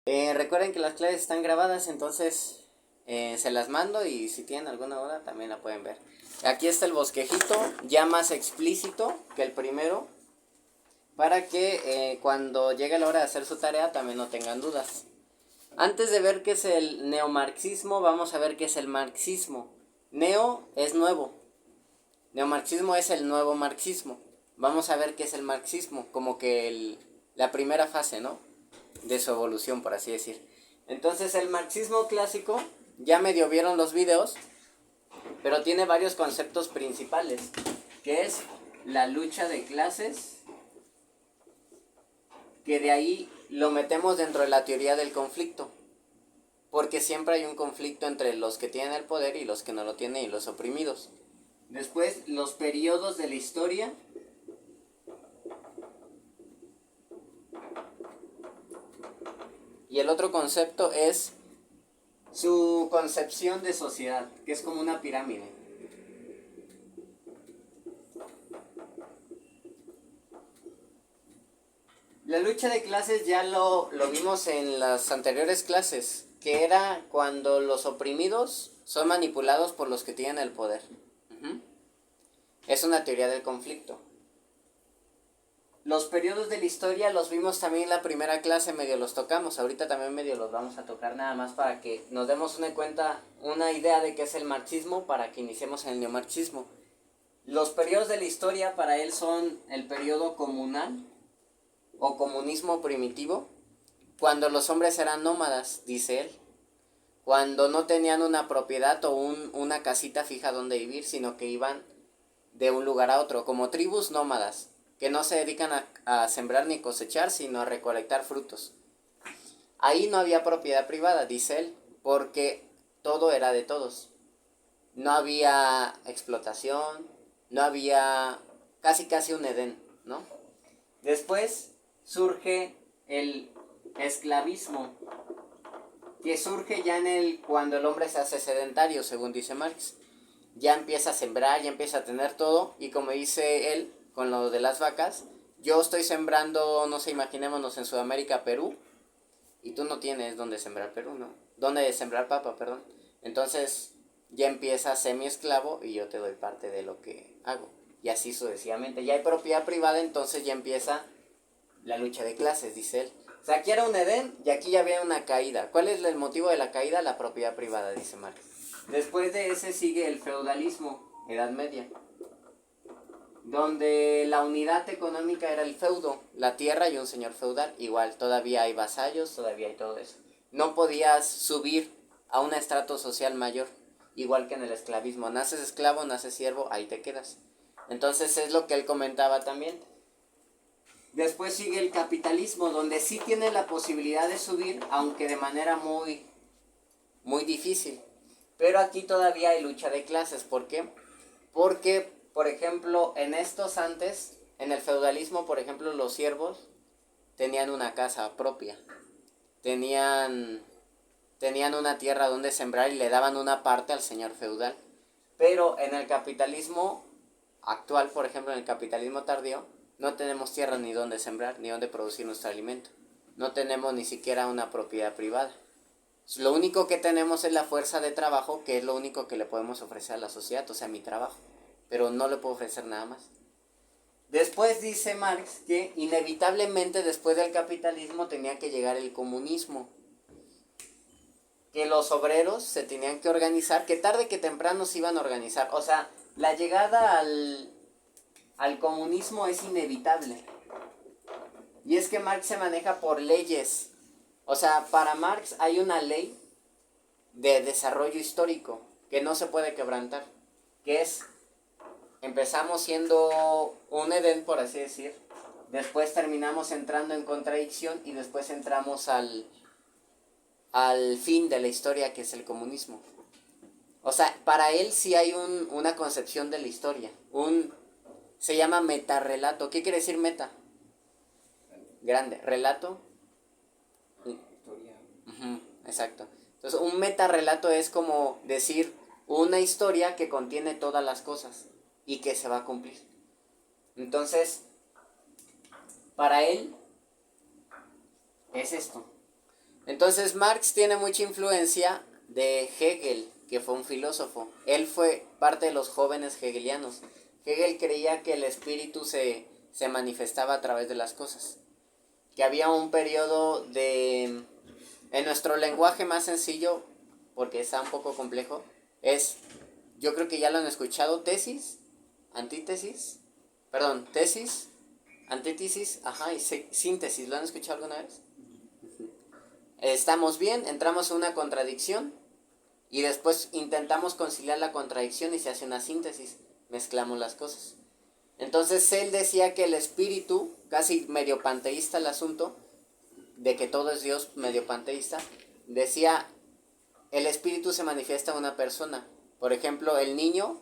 Recuerden que las clases están grabadas, entonces se las mando y si tienen alguna duda también la pueden ver. Aquí está el bosquejito, ya más explícito que el primero, para que cuando llegue la hora de hacer su tarea también no tengan dudas. Antes de ver qué es el neomarxismo, vamos a ver qué es el marxismo. Neo es nuevo, neomarxismo es el nuevo marxismo. Vamos a ver qué es el marxismo, como que la primera fase, ¿no? De su evolución, por así decir. Entonces el marxismo clásico, ya medio vieron los videos, pero tiene varios conceptos principales, que es la lucha de clases, que de ahí lo metemos dentro de la teoría del conflicto, porque siempre hay un conflicto entre los que tienen el poder y los que no lo tienen y los oprimidos. Después, los periodos de la historia. Y el otro concepto es su concepción de sociedad, que es como una pirámide. La lucha de clases ya lo vimos en las anteriores clases, que era cuando los oprimidos son manipulados por los que tienen el poder. Es una teoría del conflicto. Los periodos de la historia los vimos también en la primera clase, medio los tocamos, ahorita también medio los vamos a tocar nada más para que nos demos una idea de qué es el marxismo para que iniciemos en el neomarxismo. Los periodos de la historia para él son el periodo comunal o comunismo primitivo, cuando los hombres eran nómadas, dice él, cuando no tenían una propiedad o una casita fija donde vivir, sino que iban de un lugar a otro, como tribus nómadas, que no se dedican a sembrar ni cosechar, sino a recolectar frutos. Ahí no había propiedad privada, dice él, porque todo era de todos. No había explotación, no había casi un Edén, ¿no? Después surge el esclavismo, que surge ya cuando el hombre se hace sedentario, según dice Marx. Ya empieza a sembrar, ya empieza a tener todo, y como dice él, con lo de las vacas, yo estoy sembrando, no sé, imaginémonos en Sudamérica, Perú, y tú no tienes donde sembrar Perú, ¿no? Donde sembrar papa, perdón. Entonces ya empieza semi-esclavo y yo te doy parte de lo que hago. Y así sucesivamente. Ya hay propiedad privada, entonces ya empieza la lucha de clases, dice él. O sea, aquí era un Edén y aquí ya había una caída. ¿Cuál es el motivo de la caída? La propiedad privada, dice Marx. Después de ese sigue el feudalismo, Edad Media, donde la unidad económica era el feudo, la tierra y un señor feudal. Igual, todavía hay vasallos, todavía hay todo eso. No podías subir a un estrato social mayor, igual que en el esclavismo. Naces esclavo, naces siervo, ahí te quedas. Entonces es lo que él comentaba también. Después sigue el capitalismo, donde sí tiene la posibilidad de subir, aunque de manera muy difícil. Pero aquí todavía hay lucha de clases. ¿Por qué? Porque, por ejemplo, en el feudalismo, por ejemplo, los siervos tenían una casa propia. Tenían, tenían una tierra donde sembrar y le daban una parte al señor feudal. Pero en el capitalismo actual, por ejemplo, en el capitalismo tardío, no tenemos tierra ni donde sembrar, ni donde producir nuestro alimento. No tenemos ni siquiera una propiedad privada. Lo único que tenemos es la fuerza de trabajo, que es lo único que le podemos ofrecer a la sociedad, o sea, mi trabajo. Pero no le puedo ofrecer nada más. Después dice Marx que inevitablemente después del capitalismo tenía que llegar el comunismo. Que los obreros se tenían que organizar, que tarde que temprano se iban a organizar. O sea, la llegada al comunismo es inevitable. Y es que Marx se maneja por leyes. O sea, para Marx hay una ley de desarrollo histórico que no se puede quebrantar, que es, empezamos siendo un Edén, por así decir, después terminamos entrando en contradicción y después entramos al fin de la historia, que es el comunismo. O sea, para él sí hay una concepción de la historia, se llama metarrelato. ¿Qué quiere decir meta? Grande. Relato. Historia. Exacto. Entonces, un metarrelato es como decir una historia que contiene todas las cosas y que se va a cumplir. Entonces, para él es esto. Entonces Marx tiene mucha influencia de Hegel, que fue un filósofo. Él fue parte de los jóvenes hegelianos. Hegel creía que el espíritu se manifestaba a través de las cosas. Que había un periodo de... En nuestro lenguaje más sencillo, porque está un poco complejo, es... Yo creo que ya lo han escuchado, tesis, antítesis, perdón, tesis, antítesis, ajá, y síntesis. ¿Lo han escuchado alguna vez? Estamos bien, entramos en una contradicción y después intentamos conciliar la contradicción y se hace una síntesis, mezclamos las cosas. Entonces él decía que el espíritu, casi medio panteísta el asunto, de que todo es Dios, medio panteísta, decía, el espíritu se manifiesta en una persona. Por ejemplo, el niño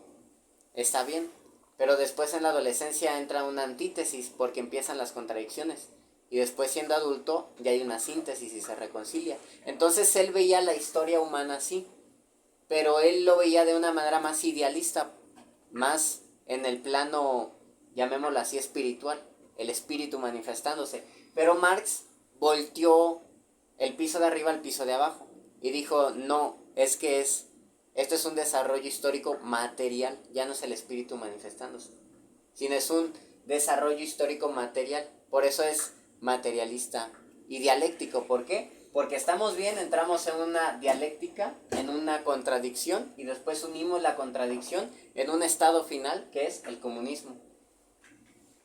está bien, pero después en la adolescencia entra una antítesis porque empiezan las contradicciones. Y después siendo adulto ya hay una síntesis y se reconcilia. Entonces él veía la historia humana así, pero él lo veía de una manera más idealista, más en el plano, llamémoslo así, espiritual, el espíritu manifestándose. Pero Marx volteó el piso de arriba al piso de abajo y dijo, no, esto es un desarrollo histórico material, ya no es el espíritu manifestándose, sino es un desarrollo histórico material. Por eso es materialista y dialéctico. ¿Por qué? Porque estamos bien, entramos en una dialéctica, en una contradicción, y después unimos la contradicción en un estado final que es el comunismo.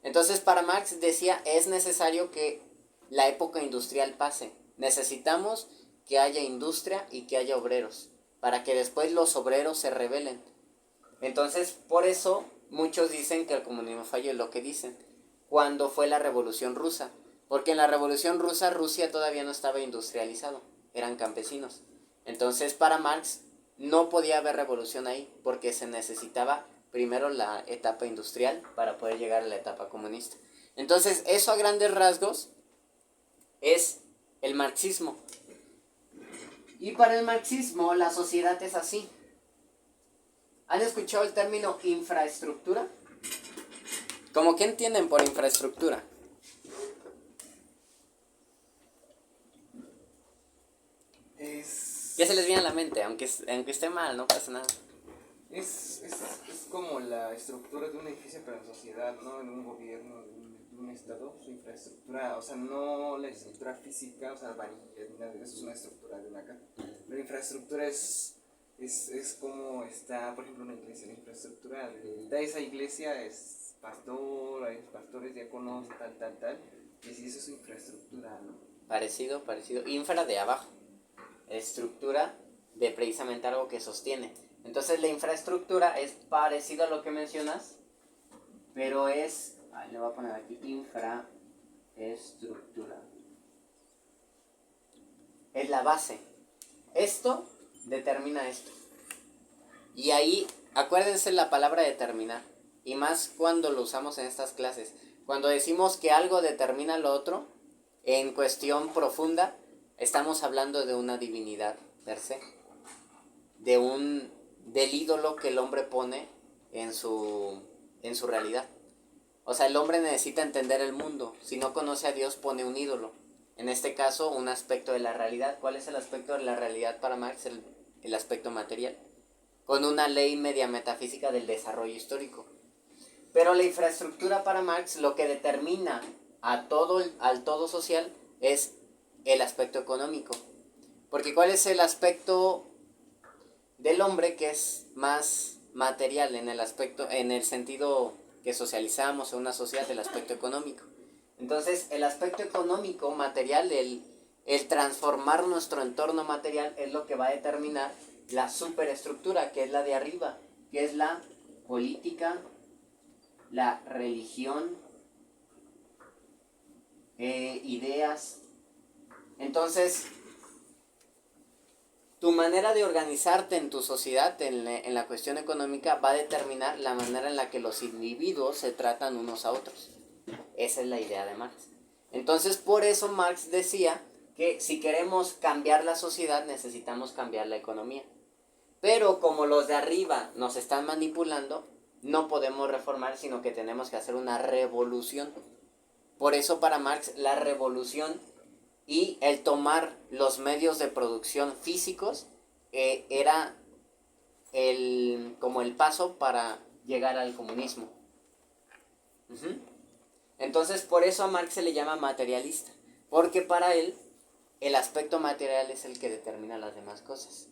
Entonces para Marx decía, es necesario que la época industrial pase. Necesitamos que haya industria y que haya obreros, para que después los obreros se rebelen. Entonces por eso muchos dicen que el comunismo falló, lo que dicen, cuando fue la Revolución Rusa. Porque en la Revolución Rusa, Rusia todavía no estaba industrializado, eran campesinos. Entonces para Marx no podía haber revolución ahí, porque se necesitaba primero la etapa industrial para poder llegar a la etapa comunista. Entonces eso a grandes rasgos es el marxismo. Y para el marxismo la sociedad es así. ¿Han escuchado el término infraestructura? ¿Cómo que entienden por infraestructura? ¿Qué se les viene a la mente? Aunque esté mal, no pasa nada. Es como la estructura de un edificio para la sociedad, ¿no? En un gobierno, de un estado, su infraestructura, o sea, no la estructura física, o sea, varillas, nada de eso es una estructura de una casa. La infraestructura es como está, por ejemplo, una iglesia, la infraestructura de esa iglesia es pastor, hay pastores, diáconos, tal, y así eso es su infraestructura, ¿no? Parecido. Infra de abajo. Estructura de precisamente algo que sostiene. Entonces la infraestructura es parecido a lo que mencionas, pero es, le voy a poner aquí, infraestructura. Es la base. Esto determina esto. Y ahí, acuérdense la palabra determinar, y más cuando lo usamos en estas clases. Cuando decimos que algo determina lo otro, en cuestión profunda, estamos hablando de una divinidad per se, del ídolo que el hombre pone en su realidad. O sea, el hombre necesita entender el mundo. Si no conoce a Dios, pone un ídolo. En este caso, un aspecto de la realidad. ¿Cuál es el aspecto de la realidad para Marx? El aspecto material. Con una ley media metafísica del desarrollo histórico. Pero la infraestructura para Marx, lo que determina al todo social, es el aspecto económico. Porque ¿cuál es el aspecto del hombre que es más material en el sentido que socializamos en una sociedad, el aspecto económico? Entonces el aspecto económico, material, el transformar nuestro entorno material es lo que va a determinar la superestructura, que es la de arriba, que es la política, la religión, ideas. Entonces tu manera de organizarte en tu sociedad, en la cuestión económica, va a determinar la manera en la que los individuos se tratan unos a otros. Esa es la idea de Marx. Entonces, por eso Marx decía que si queremos cambiar la sociedad, necesitamos cambiar la economía. Pero como los de arriba nos están manipulando, no podemos reformar, sino que tenemos que hacer una revolución. Por eso para Marx la revolución y el tomar los medios de producción físicos era como el paso para llegar al comunismo. Uh-huh. Entonces por eso a Marx se le llama materialista, porque para él el aspecto material es el que determina las demás cosas.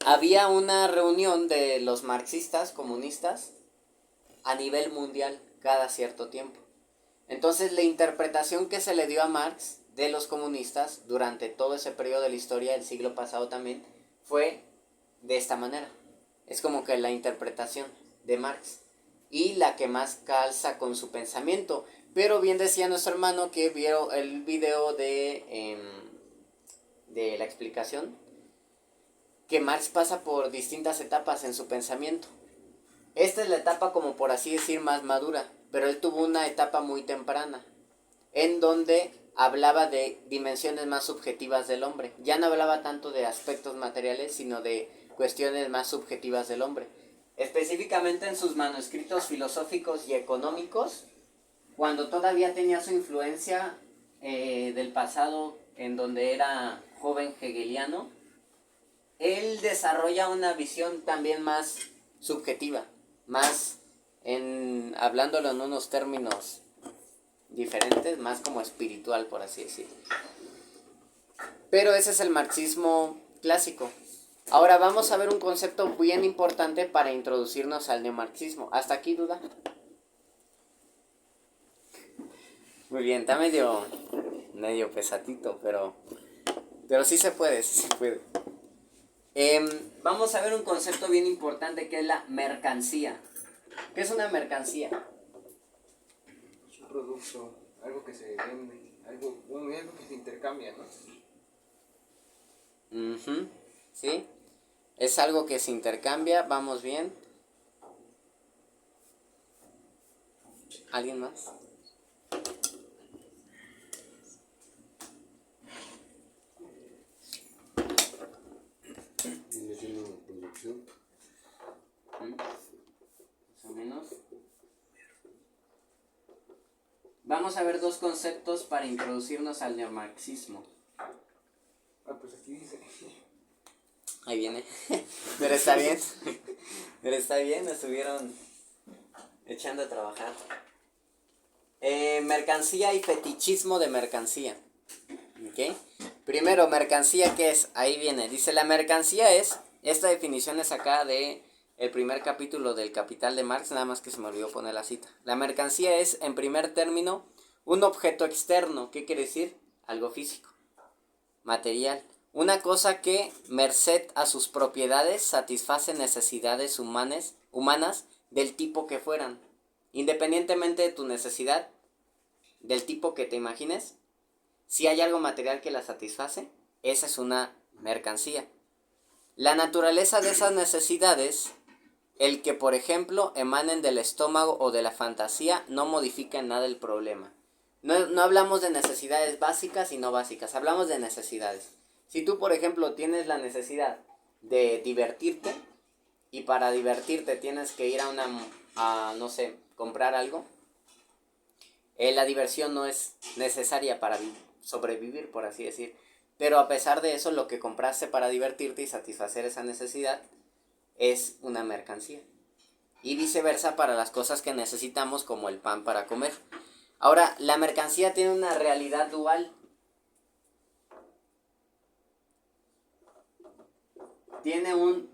Había una reunión de los marxistas comunistas a nivel mundial cada cierto tiempo. Entonces la interpretación que se le dio a Marx de los comunistas durante todo ese periodo de la historia del siglo pasado también fue de esta manera. Es como que la interpretación de Marx y la que más calza con su pensamiento. Pero bien decía nuestro hermano que vio el video de la explicación, que Marx pasa por distintas etapas en su pensamiento. Esta es la etapa, como por así decir, más madura, pero él tuvo una etapa muy temprana, en donde hablaba de dimensiones más subjetivas del hombre. Ya no hablaba tanto de aspectos materiales, sino de cuestiones más subjetivas del hombre. Específicamente en sus manuscritos filosóficos y económicos, cuando todavía tenía su influencia del pasado, en donde era joven hegeliano, él desarrolla una visión también más subjetiva, más hablándolo en unos términos diferentes, más como espiritual, por así decirlo. Pero ese es el marxismo clásico. Ahora vamos a ver un concepto bien importante para introducirnos al neomarxismo. ¿Hasta aquí duda? Muy bien, está medio pesadito, pero sí se puede, sí se puede. Vamos a ver un concepto bien importante que es la mercancía. ¿Qué es una mercancía? Es un producto, algo que se vende, algo que se intercambia, ¿no? Uh-huh. ¿Sí? Es algo que se intercambia, vamos bien. ¿Alguien más? Más o menos. Vamos a ver dos conceptos para introducirnos al neomarxismo. Pues aquí dice. Ahí viene. Pero está bien. Pero está bien, estuvieron echando a trabajar. Mercancía y fetichismo de mercancía. ¿Ok? Primero, mercancía, ¿qué es? Ahí viene. Dice, la mercancía es, esta definición es acá de el primer capítulo del Capital de Marx, nada más que se me olvidó poner la cita. La mercancía es, en primer término, un objeto externo. ¿Qué quiere decir? Algo físico, material. Una cosa que, merced a sus propiedades, satisface necesidades humanas del tipo que fueran. Independientemente de tu necesidad, del tipo que te imagines, si hay algo material que la satisface, esa es una mercancía. La naturaleza de esas necesidades, el que por ejemplo emanen del estómago o de la fantasía, no modifica en nada el problema. No hablamos de necesidades básicas y no básicas, hablamos de necesidades. Si tú por ejemplo tienes la necesidad de divertirte y para divertirte tienes que ir no sé, comprar algo, la diversión no es necesaria para sobrevivir, por así decir. Pero a pesar de eso, lo que compraste para divertirte y satisfacer esa necesidad es una mercancía. Y viceversa para las cosas que necesitamos, como el pan para comer. Ahora, la mercancía tiene una realidad dual. Tiene un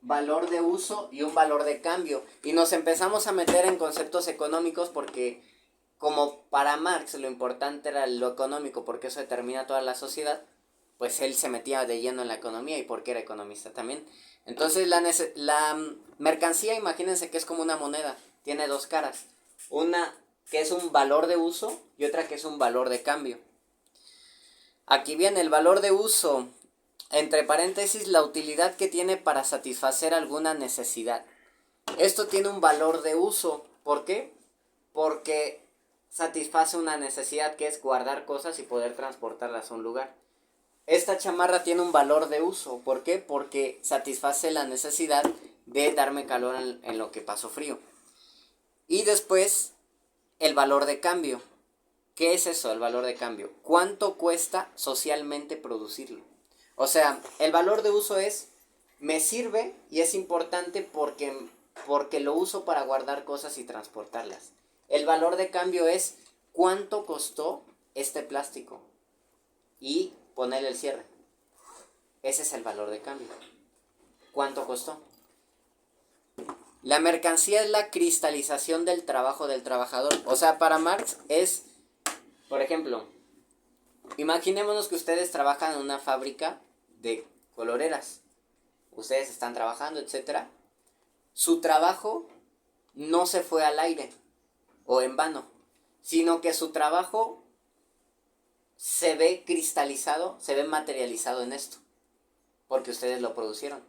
valor de uso y un valor de cambio. Y nos empezamos a meter en conceptos económicos porque, como para Marx lo importante era lo económico porque eso determina toda la sociedad, pues él se metía de lleno en la economía y porque era economista también. Entonces la mercancía, imagínense que es como una moneda, tiene dos caras. Una que es un valor de uso y otra que es un valor de cambio. Aquí viene el valor de uso, entre paréntesis, la utilidad que tiene para satisfacer alguna necesidad. Esto tiene un valor de uso. ¿Por qué? Porque satisface una necesidad que es guardar cosas y poder transportarlas a un lugar. Esta chamarra tiene un valor de uso. ¿Por qué? Porque satisface la necesidad de darme calor en lo que paso frío. Y después, el valor de cambio. ¿Qué es eso, el valor de cambio? ¿Cuánto cuesta socialmente producirlo? O sea, el valor de uso es, me sirve y es importante porque lo uso para guardar cosas y transportarlas. El valor de cambio es, ¿cuánto costó este plástico? Y ponerle el cierre. Ese es el valor de cambio. ¿Cuánto costó? La mercancía es la cristalización del trabajo del trabajador. O sea, para Marx es, por ejemplo, imaginémonos que ustedes trabajan en una fábrica de coloreras. Ustedes están trabajando, etcétera. Su trabajo no se fue al aire o en vano, sino que su trabajo se ve cristalizado, se ve materializado en esto, porque ustedes lo producieron.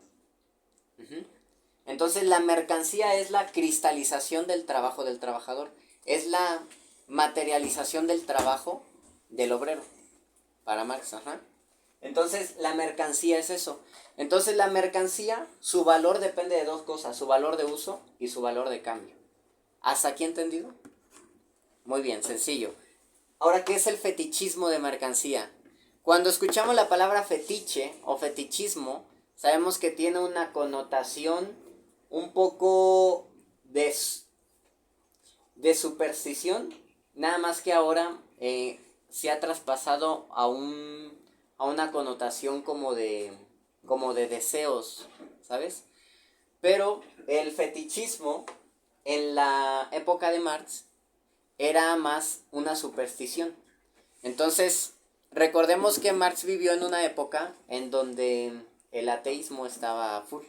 Entonces la mercancía es la cristalización del trabajo del trabajador, es la materialización del trabajo del obrero, para Marx. Entonces la mercancía es eso. Entonces la mercancía, su valor depende de dos cosas, su valor de uso y su valor de cambio. ¿Hasta aquí entendido? Muy bien, sencillo. Ahora, ¿qué es el fetichismo de mercancía? Cuando escuchamos la palabra fetiche o fetichismo, sabemos que tiene una connotación un poco de superstición, nada más que ahora se ha traspasado a una connotación como de deseos, ¿sabes? Pero el fetichismo en la época de Marx era más una superstición. Entonces, recordemos que Marx vivió en una época en donde el ateísmo estaba full,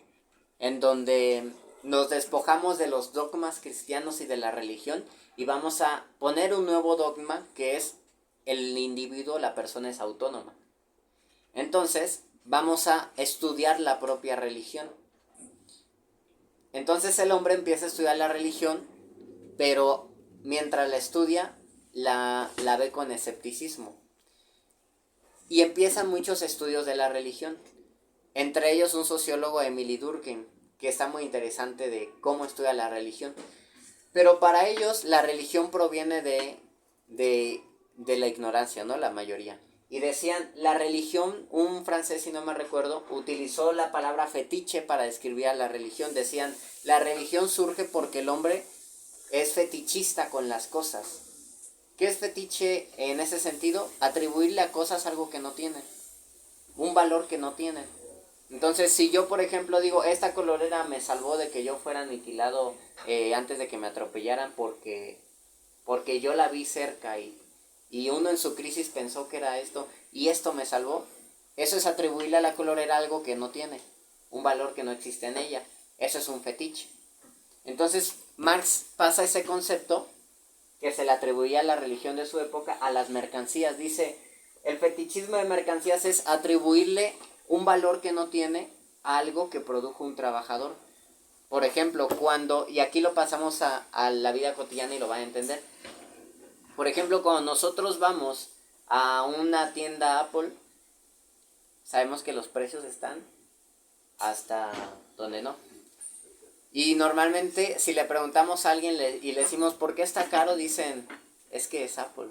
en donde nos despojamos de los dogmas cristianos y de la religión y vamos a poner un nuevo dogma que es el individuo, la persona es autónoma. Entonces, vamos a estudiar la propia religión. Entonces el hombre empieza a estudiar la religión, pero mientras la estudia, la ve con escepticismo. Y empiezan muchos estudios de la religión. Entre ellos un sociólogo, Emily Durkheim, que está muy interesante de cómo estudia la religión. Pero para ellos la religión proviene de la ignorancia, ¿no? La mayoría. Y decían, la religión, un francés, si no me recuerdo, utilizó la palabra fetiche para describir a la religión. Decían, la religión surge porque el hombre es fetichista con las cosas. ¿Qué es fetiche en ese sentido? Atribuirle a cosas algo que no tienen, un valor que no tienen. Entonces, si yo, por ejemplo, digo, esta colorera me salvó de que yo fuera aniquilado antes de que me atropellaran porque yo la vi cerca y uno en su crisis pensó que era esto y esto me salvó, eso es atribuirle a la colorera algo que no tiene, un valor que no existe en ella. Eso es un fetiche. Entonces, Marx pasa ese concepto que se le atribuía a la religión de su época a las mercancías. Dice, el fetichismo de mercancías es atribuirle un valor que no tiene a algo que produjo un trabajador. Por ejemplo, cuando, y aquí lo pasamos a la vida cotidiana y lo van a entender. Por ejemplo, cuando nosotros vamos a una tienda Apple, sabemos que los precios están hasta donde no. Y normalmente si le preguntamos a alguien y le decimos ¿por qué está caro? Dicen, es que es Apple.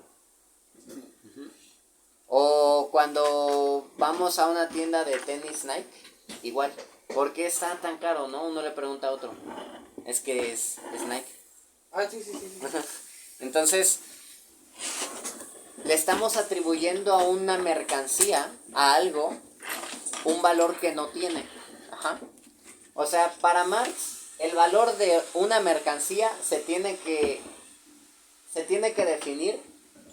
O cuando vamos a una tienda de tenis Nike, igual, ¿por qué está tan caro? ¿No? Uno le pregunta a otro, es que es Nike. Sí. Entonces, le estamos atribuyendo a una mercancía, a algo, un valor que no tiene. O sea, para Marx, el valor de una mercancía se tiene que definir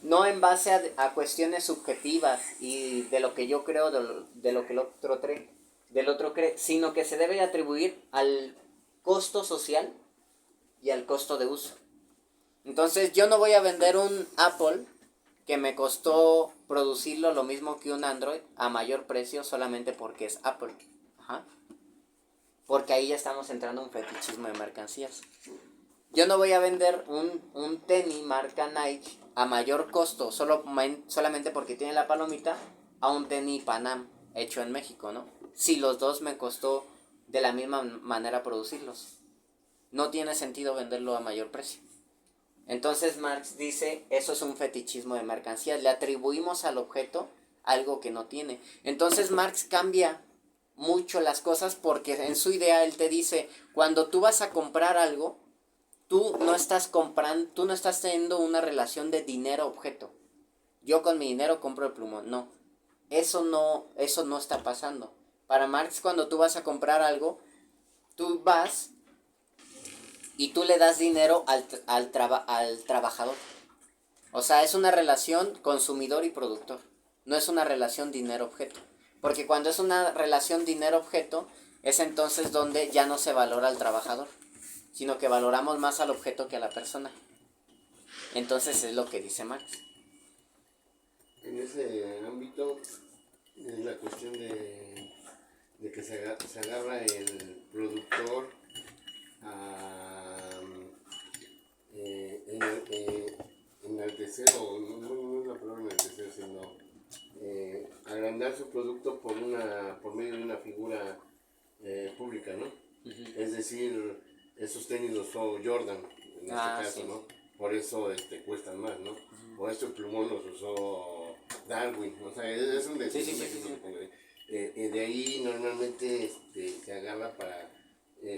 no en base a cuestiones subjetivas y de lo que yo creo, de lo que el otro cree, sino que se debe atribuir al costo social y al costo de uso. Entonces yo no voy a vender un Apple que me costó producirlo lo mismo que un Android a mayor precio solamente porque es Apple. Porque ahí ya estamos entrando en un fetichismo de mercancías. Yo no voy a vender un tenis marca Nike a mayor costo solamente porque tiene la palomita a un tenis Panam hecho en México, ¿no? Si los dos me costó de la misma manera producirlos. No tiene sentido venderlo a mayor precio. Entonces Marx dice, eso es un fetichismo de mercancías, le atribuimos al objeto algo que no tiene. Entonces Marx cambia mucho las cosas porque en su idea él te dice, cuando tú vas a comprar algo, tú no estás comprando, tú no estás teniendo una relación de dinero-objeto. Yo con mi dinero compro el plumón, no. Eso no está pasando. Para Marx, cuando tú vas a comprar algo, tú vas y tú le das dinero al trabajador. O sea, es una relación consumidor y productor. No es una relación dinero-objeto. Porque cuando es una relación dinero-objeto, es entonces donde ya no se valora al trabajador, sino que valoramos más al objeto que a la persona. Entonces es lo que dice Marx. En ese ámbito es la cuestión de que se agarra el productor a enaltecer, o no es la palabra enaltecer, sino agrandar su producto por medio de una figura pública, ¿no? Es decir, esos tenis los usó Jordan, en este caso, Sí. ¿no? Por eso cuestan más, ¿no? O este plumón los usó Darwin, o sea, es un Sí, sí, un sí, ejemplo sí. que pongo. De ahí normalmente se agarra para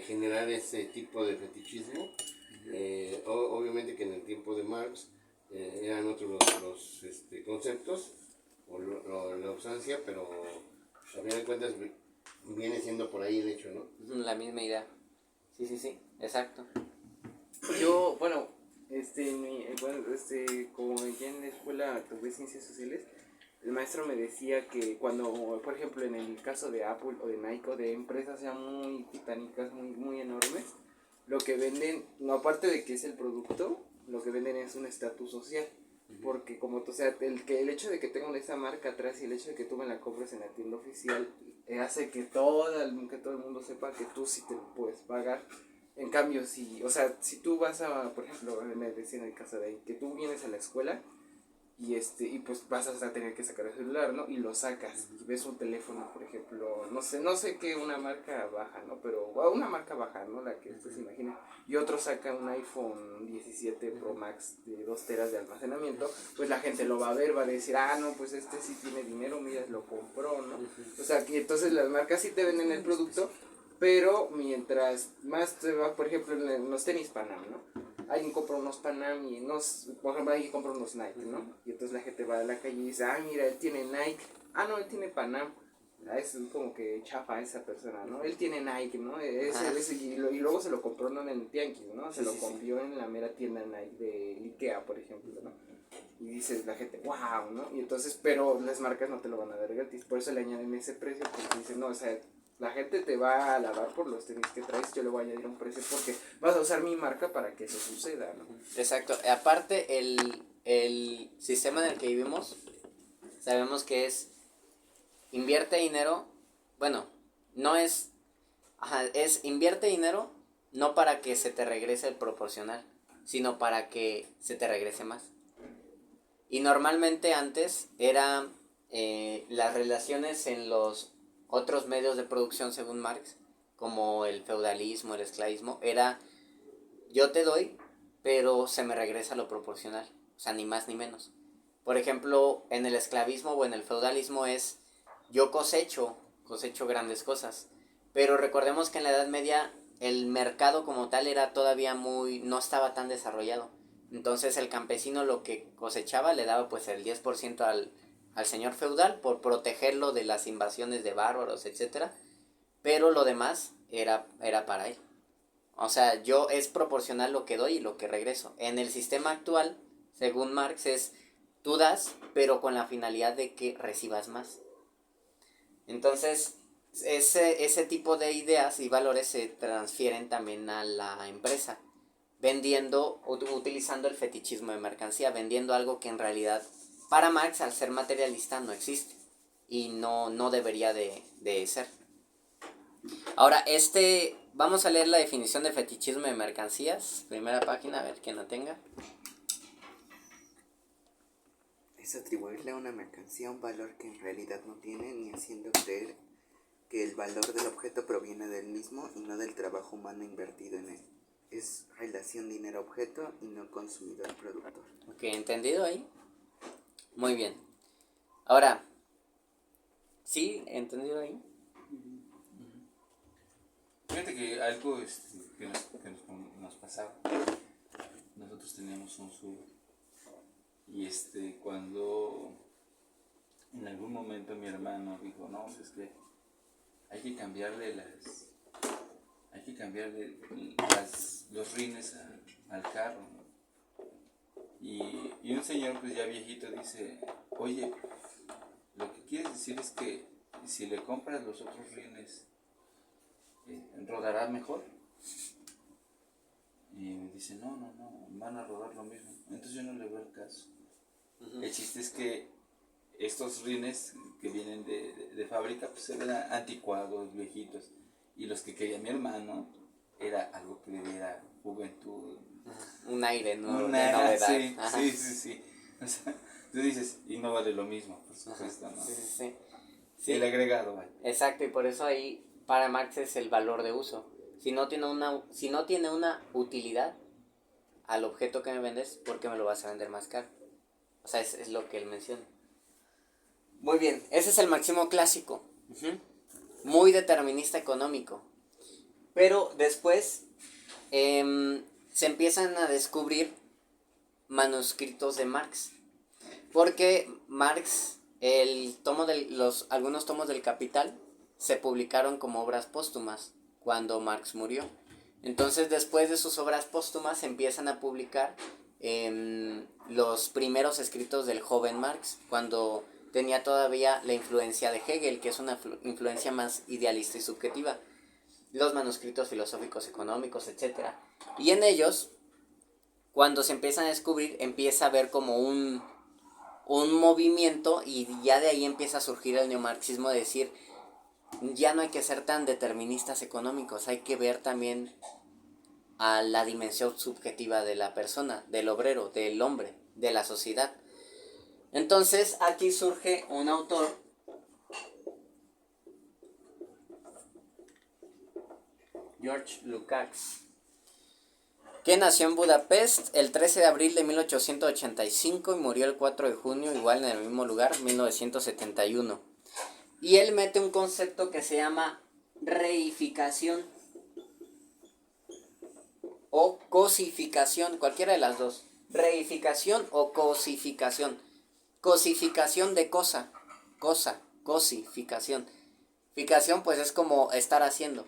generar ese tipo de fetichismo. Obviamente que en el tiempo de Marx eran otros los conceptos o la usancia, pero a fin de cuentas viene siendo por ahí el hecho, ¿no? La misma idea. Sí, sí, sí, exacto. Yo, bueno, como ya en la escuela tuve ciencias sociales, el maestro me decía que cuando, por ejemplo, en el caso de Apple o de Nike o de empresas ya muy titánicas, muy enormes, lo que venden, no aparte de que es el producto, lo que venden es un estatus social. Porque como tú, o sea, el hecho de que tengan esa marca atrás y el hecho de que tú me la compres en la tienda oficial hace que todo el mundo sepa que tú sí te lo puedes pagar. En cambio, si tú vas a, por ejemplo, me decía en el caso de ahí, que tú vienes a la escuela y pues vas a tener que sacar el celular, ¿no? Y lo sacas y ves un teléfono, por ejemplo, no sé qué, una marca baja, ¿no? Pero una marca baja, ¿no? La que usted se imagina. Y otro saca un iPhone 17 Pro Max de 2 teras de almacenamiento, pues la gente lo va a ver, va a decir, no, pues este sí tiene dinero, mira, lo compró, ¿no? O sea, que entonces las marcas sí te venden el producto, pero mientras más te va, por ejemplo, en los tenis Panam, ¿no? Alguien compra unos Panam y por ejemplo, alguien compra unos Nike, ¿no? Y entonces la gente va a la calle y dice, mira, él tiene Nike. No, él tiene Panam. Es como que chafa a esa persona, ¿no? Él tiene Nike, ¿no? Y luego se lo compró no en el Tianguis, ¿no? Se lo compró en la mera tienda Nike de Ikea, por ejemplo, ¿no? Y dice la gente, wow, ¿no? Y entonces, pero las marcas no te lo van a dar gratis, por eso le añaden ese precio, porque dicen, no, o sea, la gente te va a alabar por los tenis que traes, yo le voy a añadir un precio porque vas a usar mi marca para que eso suceda, ¿no? Exacto. Aparte, el sistema en el que vivimos, sabemos que es invierte dinero, bueno, no es, es invierte dinero no para que se te regrese el proporcional, sino para que se te regrese más. Y normalmente antes era las relaciones en los otros medios de producción, según Marx, como el feudalismo, el esclavismo, era yo te doy, pero se me regresa lo proporcional, o sea, ni más ni menos. Por ejemplo, en el esclavismo o en el feudalismo es yo cosecho grandes cosas, pero recordemos que en la Edad Media el mercado como tal era todavía no estaba tan desarrollado. Entonces el campesino lo que cosechaba le daba pues el 10% al señor feudal por protegerlo de las invasiones de bárbaros, etcétera, pero lo demás era para él. O sea, yo es proporcional lo que doy y lo que regreso. En el sistema actual, según Marx, es tú das, pero con la finalidad de que recibas más. Entonces, ese tipo de ideas y valores se transfieren también a la empresa, utilizando el fetichismo de mercancía, vendiendo algo que en realidad, para Marx, al ser materialista, no existe y no debería de ser. Ahora, vamos a leer la definición de fetichismo de mercancías, primera página, a ver quién la tenga. Es atribuirle a una mercancía un valor que en realidad no tiene, ni haciendo creer que el valor del objeto proviene del mismo y no del trabajo humano invertido en él. es relación dinero-objeto y no consumidor-productor. Ok, ¿entendido ahí? Muy bien. Ahora, ¿sí? ¿Entendido ahí? Fíjate que algo nos pasaba. Nosotros teníamos un sub y cuando en algún momento mi hermano dijo, no, es que hay que cambiarle los rines al carro, ¿no? Y un señor pues ya viejito dice, oye, lo que quieres decir es que si le compras los otros rines, ¿rodará mejor? Y me dice, no, van a rodar lo mismo. Entonces yo no le veo el caso. El chiste es que estos rines que vienen de fábrica pues se ven anticuados, viejitos. Y los que quería mi hermano era algo que le diera juventud. Un aire, ¿no? De novedad. Sí. O sea, tú dices, y no vale lo mismo, por supuesto, ¿no? Sí. El agregado, vale. Exacto, y por eso ahí para Marx es el valor de uso. Si no tiene una utilidad al objeto que me vendes, ¿por qué me lo vas a vender más caro? O sea, es lo que él menciona. Muy bien, ese es el marxismo clásico. Muy determinista económico. Pero después se empiezan a descubrir manuscritos de Marx. Porque Marx, algunos tomos del Capital se publicaron como obras póstumas cuando Marx murió. Entonces, después de sus obras póstumas se empiezan a publicar los primeros escritos del joven Marx, cuando tenía todavía la influencia de Hegel, que es una influencia más idealista y subjetiva, los manuscritos filosóficos económicos, etc. Y en ellos, cuando se empiezan a descubrir, empieza a haber como un movimiento, y ya de ahí empieza a surgir el neomarxismo, de decir, ya no hay que ser tan deterministas económicos, hay que ver también a la dimensión subjetiva de la persona, del obrero, del hombre, de la sociedad. Entonces aquí surge un autor George Lukács, que nació en Budapest el 13 de abril de 1885 y murió el 4 de junio, igual en el mismo lugar, 1971. Y él mete un concepto que se llama reificación o cosificación, cualquiera de las dos. Reificación o cosificación. Cosificación de cosa, cosificación. Ficación pues es como estar haciendo.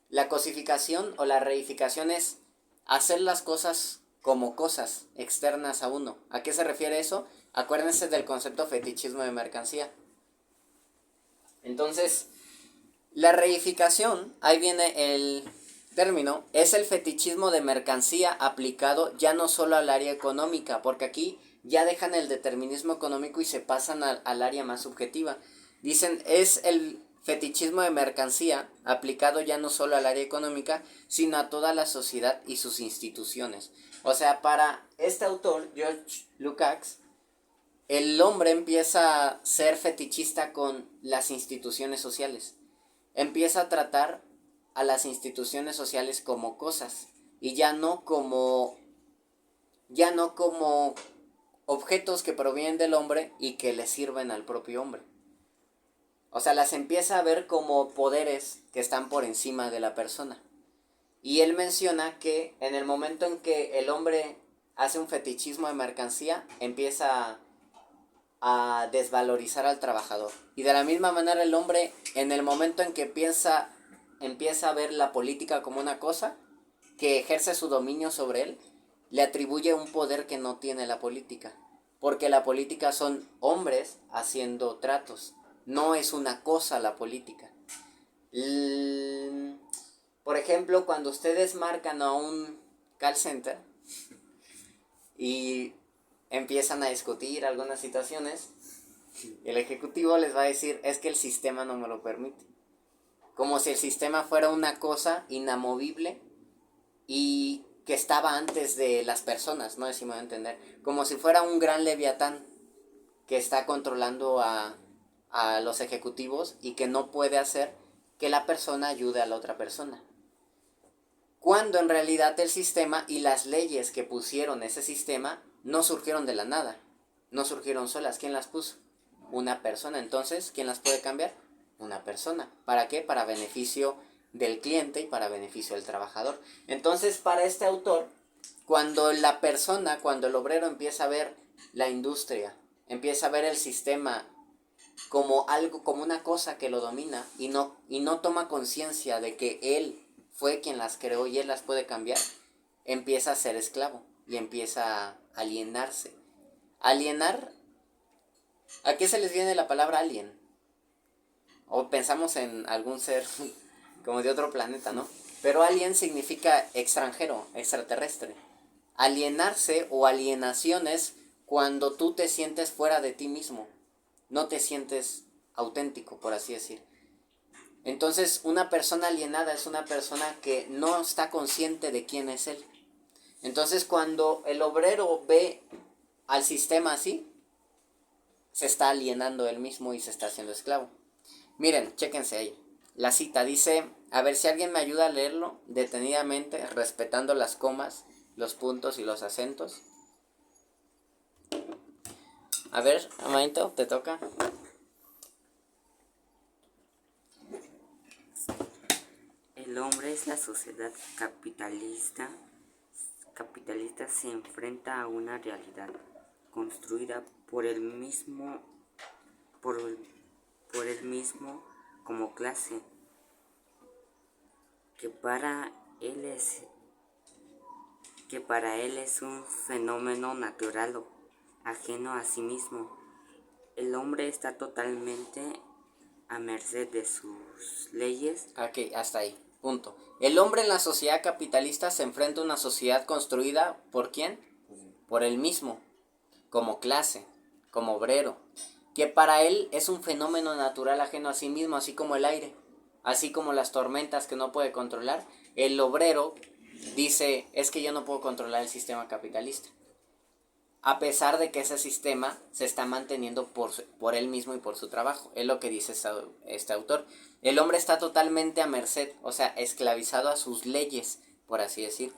La cosificación o la reificación es hacer las cosas como cosas externas a uno. ¿A qué se refiere eso? Acuérdense del concepto fetichismo de mercancía. Entonces, la reificación, ahí viene el término, es el fetichismo de mercancía aplicado ya no solo al área económica, porque aquí ya dejan el determinismo económico y se pasan al área más subjetiva. Dicen, es el fetichismo de mercancía aplicado ya no solo al área económica, sino a toda la sociedad y sus instituciones. O sea, para este autor, George Lukács, el hombre empieza a ser fetichista con las instituciones sociales. Empieza a tratar a las instituciones sociales como cosas y ya no como objetos que provienen del hombre y que le sirven al propio hombre. O sea, las empieza a ver como poderes que están por encima de la persona. Y él menciona que en el momento en que el hombre hace un fetichismo de mercancía, empieza a desvalorizar al trabajador. Y de la misma manera el hombre, en el momento en que empieza a ver la política como una cosa que ejerce su dominio sobre él, le atribuye un poder que no tiene la política. Porque la política son hombres haciendo tratos. No es una cosa la política. Por ejemplo, cuando ustedes marcan a un call center y empiezan a discutir algunas situaciones, el ejecutivo les va a decir, es que el sistema no me lo permite. Como si el sistema fuera una cosa inamovible y que estaba antes de las personas, no sé si me voy a entender. Como si fuera un gran leviatán que está controlando a los ejecutivos y que no puede hacer que la persona ayude a la otra persona. cuando en realidad el sistema y las leyes que pusieron ese sistema no surgieron de la nada, no surgieron solas. ¿Quién las puso? Una persona. Entonces, ¿quién las puede cambiar? Una persona. ¿Para qué? Para beneficio del cliente y para beneficio del trabajador. Entonces, para este autor, cuando la persona, cuando el obrero empieza a ver la industria, empieza a ver el sistema como algo, como una cosa que lo domina y no toma conciencia de que él fue quien las creó y él las puede cambiar, empieza a ser esclavo y empieza a alienarse. Alienar, ¿a qué se les viene la palabra alien? O pensamos en algún ser como de otro planeta, ¿no? Pero alien significa extranjero, extraterrestre. Alienarse o alienación es cuando tú te sientes fuera de ti mismo, no te sientes auténtico, por así decir. Entonces, una persona alienada es una persona que no está consciente de quién es él. Entonces, cuando el obrero ve al sistema así, se está alienando él mismo y se está haciendo esclavo. Miren, chéquense ahí. La cita dice, a ver si alguien me ayuda a leerlo detenidamente, respetando las comas, los puntos y los acentos. A ver, Amaito, te toca. El hombre es la sociedad capitalista. Capitalista se enfrenta a una realidad construida por él mismo, por él mismo como clase, que para él es un fenómeno natural o ajeno a sí mismo. El hombre está totalmente a merced de sus leyes. Ok, hasta ahí, punto. El hombre en la sociedad capitalista se enfrenta a una sociedad construida ¿por quién? Por él mismo, como clase, como obrero, que para él es un fenómeno natural ajeno a sí mismo, así como el aire, así como las tormentas que no puede controlar. El obrero dice, es que yo no puedo controlar el sistema capitalista, a pesar de que ese sistema se está manteniendo por él mismo y por su trabajo. Es lo que dice este autor. El hombre está totalmente a merced, o sea, esclavizado a sus leyes, por así decir.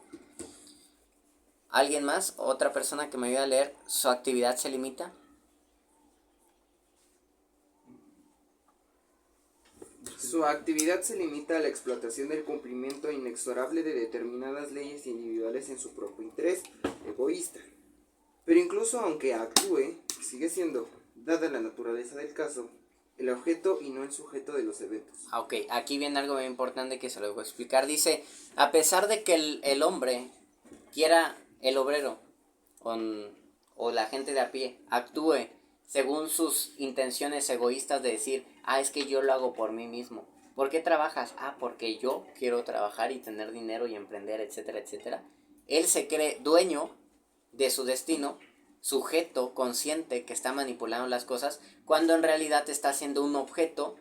¿Alguien más? ¿Otra persona que me ayude a leer? ¿Su actividad se limita? Su actividad se limita a la explotación del cumplimiento inexorable de determinadas leyes individuales en su propio interés egoísta. Pero incluso aunque actúe, sigue siendo, dada la naturaleza del caso, el objeto y no el sujeto de los eventos. Ok, aquí viene algo muy importante que se lo voy a explicar. Dice, a pesar de que el hombre quiera, el obrero o la gente de a pie actúe según sus intenciones egoístas de decir, es que yo lo hago por mí mismo. ¿Por qué trabajas? Porque yo quiero trabajar y tener dinero y emprender, etcétera, etcétera. Él se cree dueño de su destino, sujeto consciente que está manipulando las cosas, cuando en realidad está siendo un objeto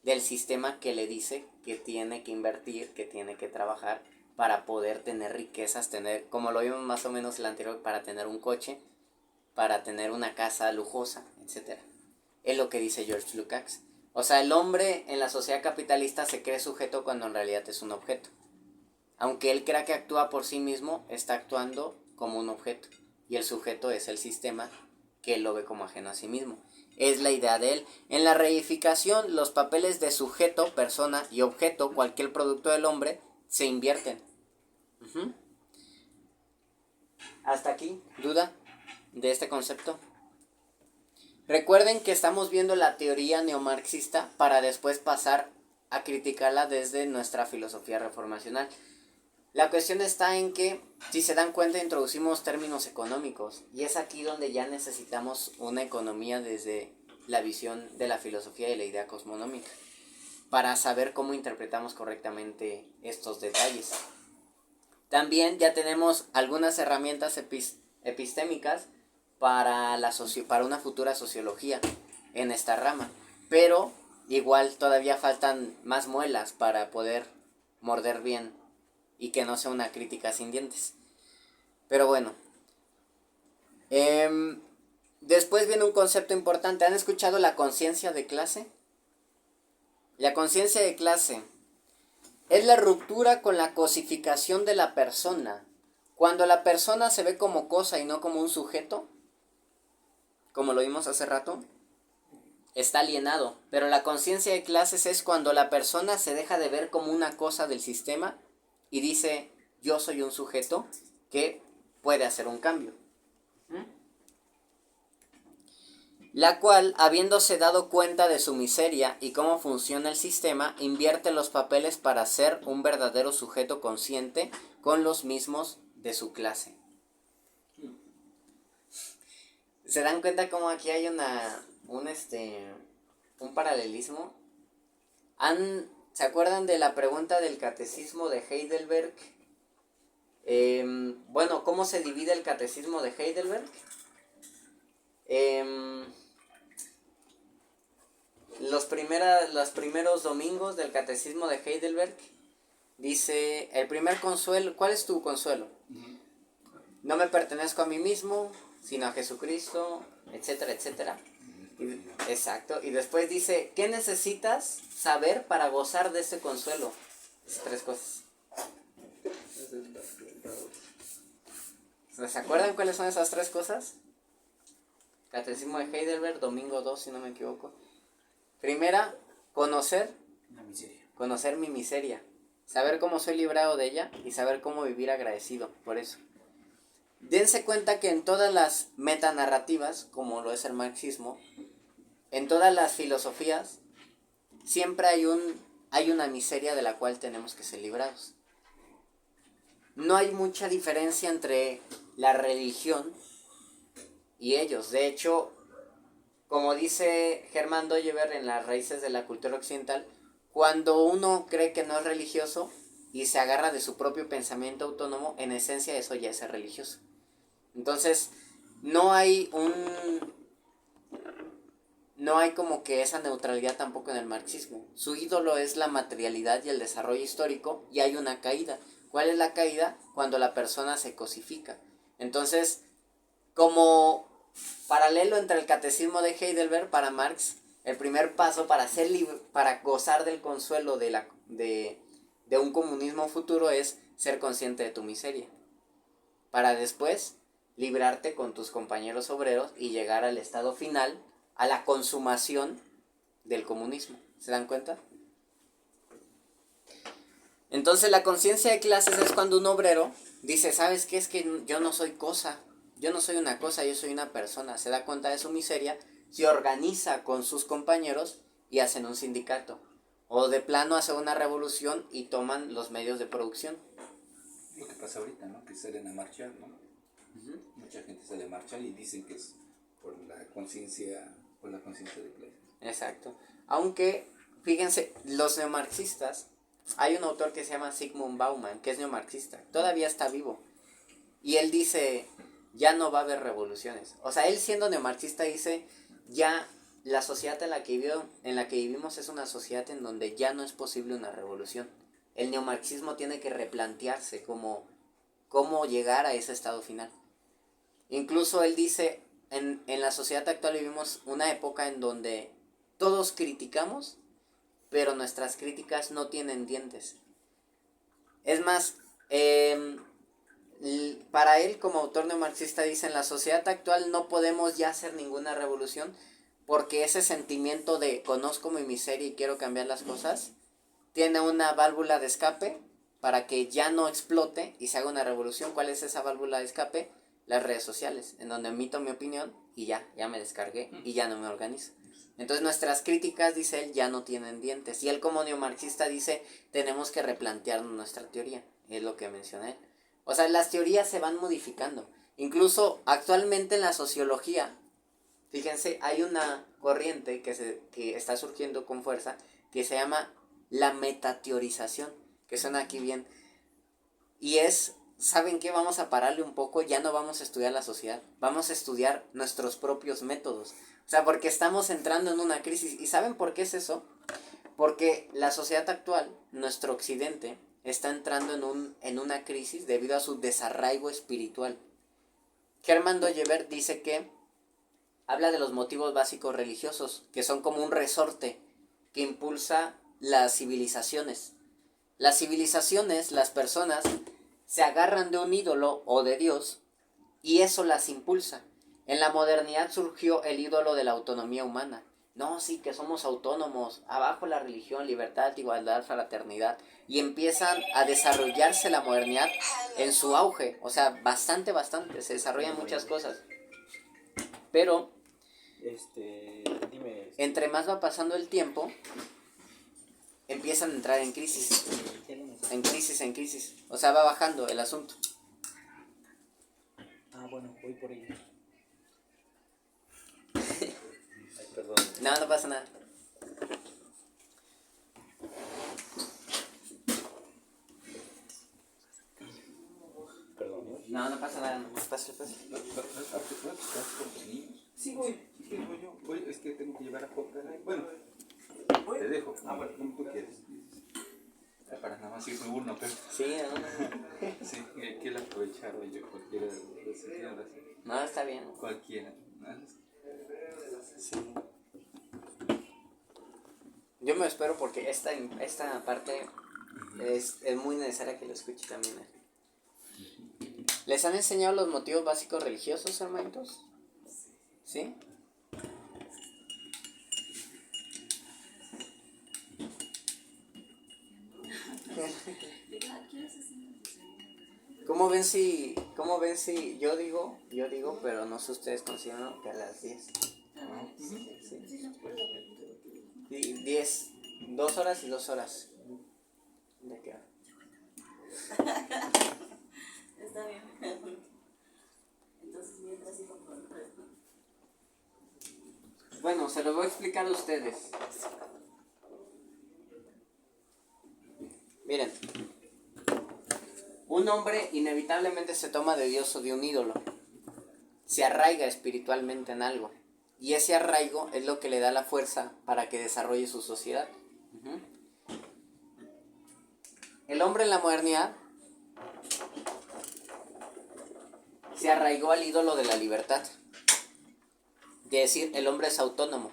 del sistema que le dice que tiene que invertir, que tiene que trabajar para poder tener riquezas, tener, como lo vimos más o menos el anterior, para tener un coche, para tener una casa lujosa, etcétera. Es lo que dice George Lukács. O sea, el hombre en la sociedad capitalista se cree sujeto cuando en realidad es un objeto. Aunque él crea que actúa por sí mismo, está actuando como un objeto. Y el sujeto es el sistema que él lo ve como ajeno a sí mismo. Es la idea de él. En la reificación, los papeles de sujeto, persona y objeto, cualquier producto del hombre, se invierten. ¿Hasta aquí? ¿Duda de este concepto? Recuerden que estamos viendo la teoría neomarxista para después pasar a criticarla desde nuestra filosofía reformacional. La cuestión está en que, si se dan cuenta, introducimos términos económicos y es aquí donde ya necesitamos una economía desde la visión de la filosofía y la idea cosmonómica para saber cómo interpretamos correctamente estos detalles. También ya tenemos algunas herramientas epistémicas para una futura sociología en esta rama, pero igual todavía faltan más muelas para poder morder bien y que no sea una crítica sin dientes. Pero bueno, después viene un concepto importante. ¿Han escuchado la conciencia de clase? La conciencia de clase es la ruptura con la cosificación de la persona. Cuando la persona se ve como cosa y no como un sujeto, como lo vimos hace rato, está alienado. Pero la conciencia de clases es cuando la persona se deja de ver como una cosa del sistema y dice, yo soy un sujeto que puede hacer un cambio. La cual, habiéndose dado cuenta de su miseria y cómo funciona el sistema, invierte los papeles para ser un verdadero sujeto consciente con los mismos de su clase. ¿Se dan cuenta cómo aquí hay un paralelismo? ¿Se acuerdan de la pregunta del catecismo de Heidelberg? Bueno, ¿cómo se divide el catecismo de Heidelberg? Los primeros domingos del catecismo de Heidelberg dice, el primer consuelo, ¿cuál es tu consuelo? No me pertenezco a mí mismo, sino a Jesucristo, etcétera, etcétera. Exacto, y después dice, ¿qué necesitas saber para gozar de ese consuelo? Esas 3 cosas. ¿Se acuerdan cuáles son esas 3 cosas? Catecismo de Heidelberg, domingo 2, si no me equivoco. Primera, conocer mi miseria, saber cómo soy librado de ella y saber cómo vivir agradecido por eso. Dense cuenta que en todas las metanarrativas, como lo es el marxismo, en todas las filosofías, siempre hay una miseria de la cual tenemos que ser librados. No hay mucha diferencia entre la religión y ellos. De hecho, como dice Germán Doyever en Las raíces de la cultura occidental, cuando uno cree que no es religioso y se agarra de su propio pensamiento autónomo, en esencia eso ya es ser religioso. Entonces, no hay como que esa neutralidad tampoco en el marxismo. Su ídolo es la materialidad y el desarrollo histórico, y hay una caída. ¿Cuál es la caída? Cuando la persona se cosifica. Entonces, como paralelo entre el catecismo de Heidelberg para Marx, el primer paso para ser libre, para gozar del consuelo de un comunismo futuro es ser consciente de tu miseria, para después librarte con tus compañeros obreros y llegar al estado final, a la consumación del comunismo. ¿Se dan cuenta? Entonces la conciencia de clases es cuando un obrero dice, ¿sabes qué? Es que yo no soy cosa, yo no soy una cosa, yo soy una persona. Se da cuenta de su miseria, se organiza con sus compañeros y hacen un sindicato. O de plano hacen una revolución y toman los medios de producción. Lo que pasa ahorita, ¿no? Que salen a marchar, ¿no? Mucha gente sale a marchar y dicen que es por la conciencia de clase. Exacto. Aunque, fíjense, los neomarxistas, hay un autor que se llama Zygmunt Bauman, que es neomarxista, todavía está vivo. Y él dice, ya no va a haber revoluciones. O sea, él siendo neomarxista dice, ya la sociedad en la que vivimos es una sociedad en donde ya no es posible una revolución. El neomarxismo tiene que replantearse cómo llegar a ese estado final. Incluso él dice, en la sociedad actual vivimos una época en donde todos criticamos, pero nuestras críticas no tienen dientes. Es más, para él como autor neomarxista dice, en la sociedad actual no podemos ya hacer ninguna revolución porque ese sentimiento de conozco mi miseria y quiero cambiar las cosas tiene una válvula de escape para que ya no explote y se haga una revolución. ¿Cuál es esa válvula de escape? Las redes sociales, en donde emito mi opinión y ya me descargué y ya no me organizo. Entonces nuestras críticas, dice él, ya no tienen dientes. Y él como neomarxista dice, tenemos que replantear nuestra teoría, es lo que mencioné él. O sea, las teorías se van modificando. Incluso actualmente en la sociología, fíjense, hay una corriente que está surgiendo con fuerza, que se llama la metateorización, que suena aquí bien. Y es, ¿saben qué? Vamos a pararle un poco, ya no vamos a estudiar la sociedad, vamos a estudiar nuestros propios métodos. O sea, porque estamos entrando en una crisis. ¿Y saben por qué es eso? Porque la sociedad actual, nuestro occidente, está entrando en una crisis debido a su desarraigo espiritual. Germán Doyever dice que habla de los motivos básicos religiosos, que son como un resorte que impulsa las civilizaciones. Las civilizaciones, las personas, se agarran de un ídolo o de Dios y eso las impulsa. En la modernidad surgió el ídolo de la autonomía humana. No, sí, que somos autónomos, abajo la religión, libertad, igualdad, fraternidad. Y empiezan a desarrollarse la modernidad en su auge. O sea, bastante, se desarrollan muchas cosas. Pero, Dime. entre más va pasando el tiempo, empiezan a entrar en crisis. En crisis. O sea, va bajando el asunto. Ah, bueno, voy por ella. Ay, perdón. No, no pasa nada. Perdón, ¿eh? No, no pasa nada. Pásale. Sí, voy. Sí, voy yo. Voy, es que tengo que llevar a Coca. Bueno, te dejo. Ah, bueno, como tú quieres. Para nada más ir muy uno, pero. Sí, no. Sí, hay que aprovechar, yo cualquiera de los que tienen razón. No, está bien. Cualquiera. Sí. Yo me espero porque esta parte es muy necesaria que lo escuche también. ¿Les han enseñado los motivos básicos religiosos, hermanitos? ¿Sí? ¿Cómo ven si yo digo, pero no sé ustedes consideran que a las 10? Sí. 10, 2 horas y 2 horas. ¿De qué hora? Está bien. Entonces, mientras sigo con Bueno, se los voy a explicar a ustedes. Miren, un hombre inevitablemente se toma de Dios o de un ídolo. Se arraiga espiritualmente en algo. Y ese arraigo es lo que le da la fuerza para que desarrolle su sociedad. El hombre en la modernidad se arraigó al ídolo de la libertad. De decir, el hombre es autónomo.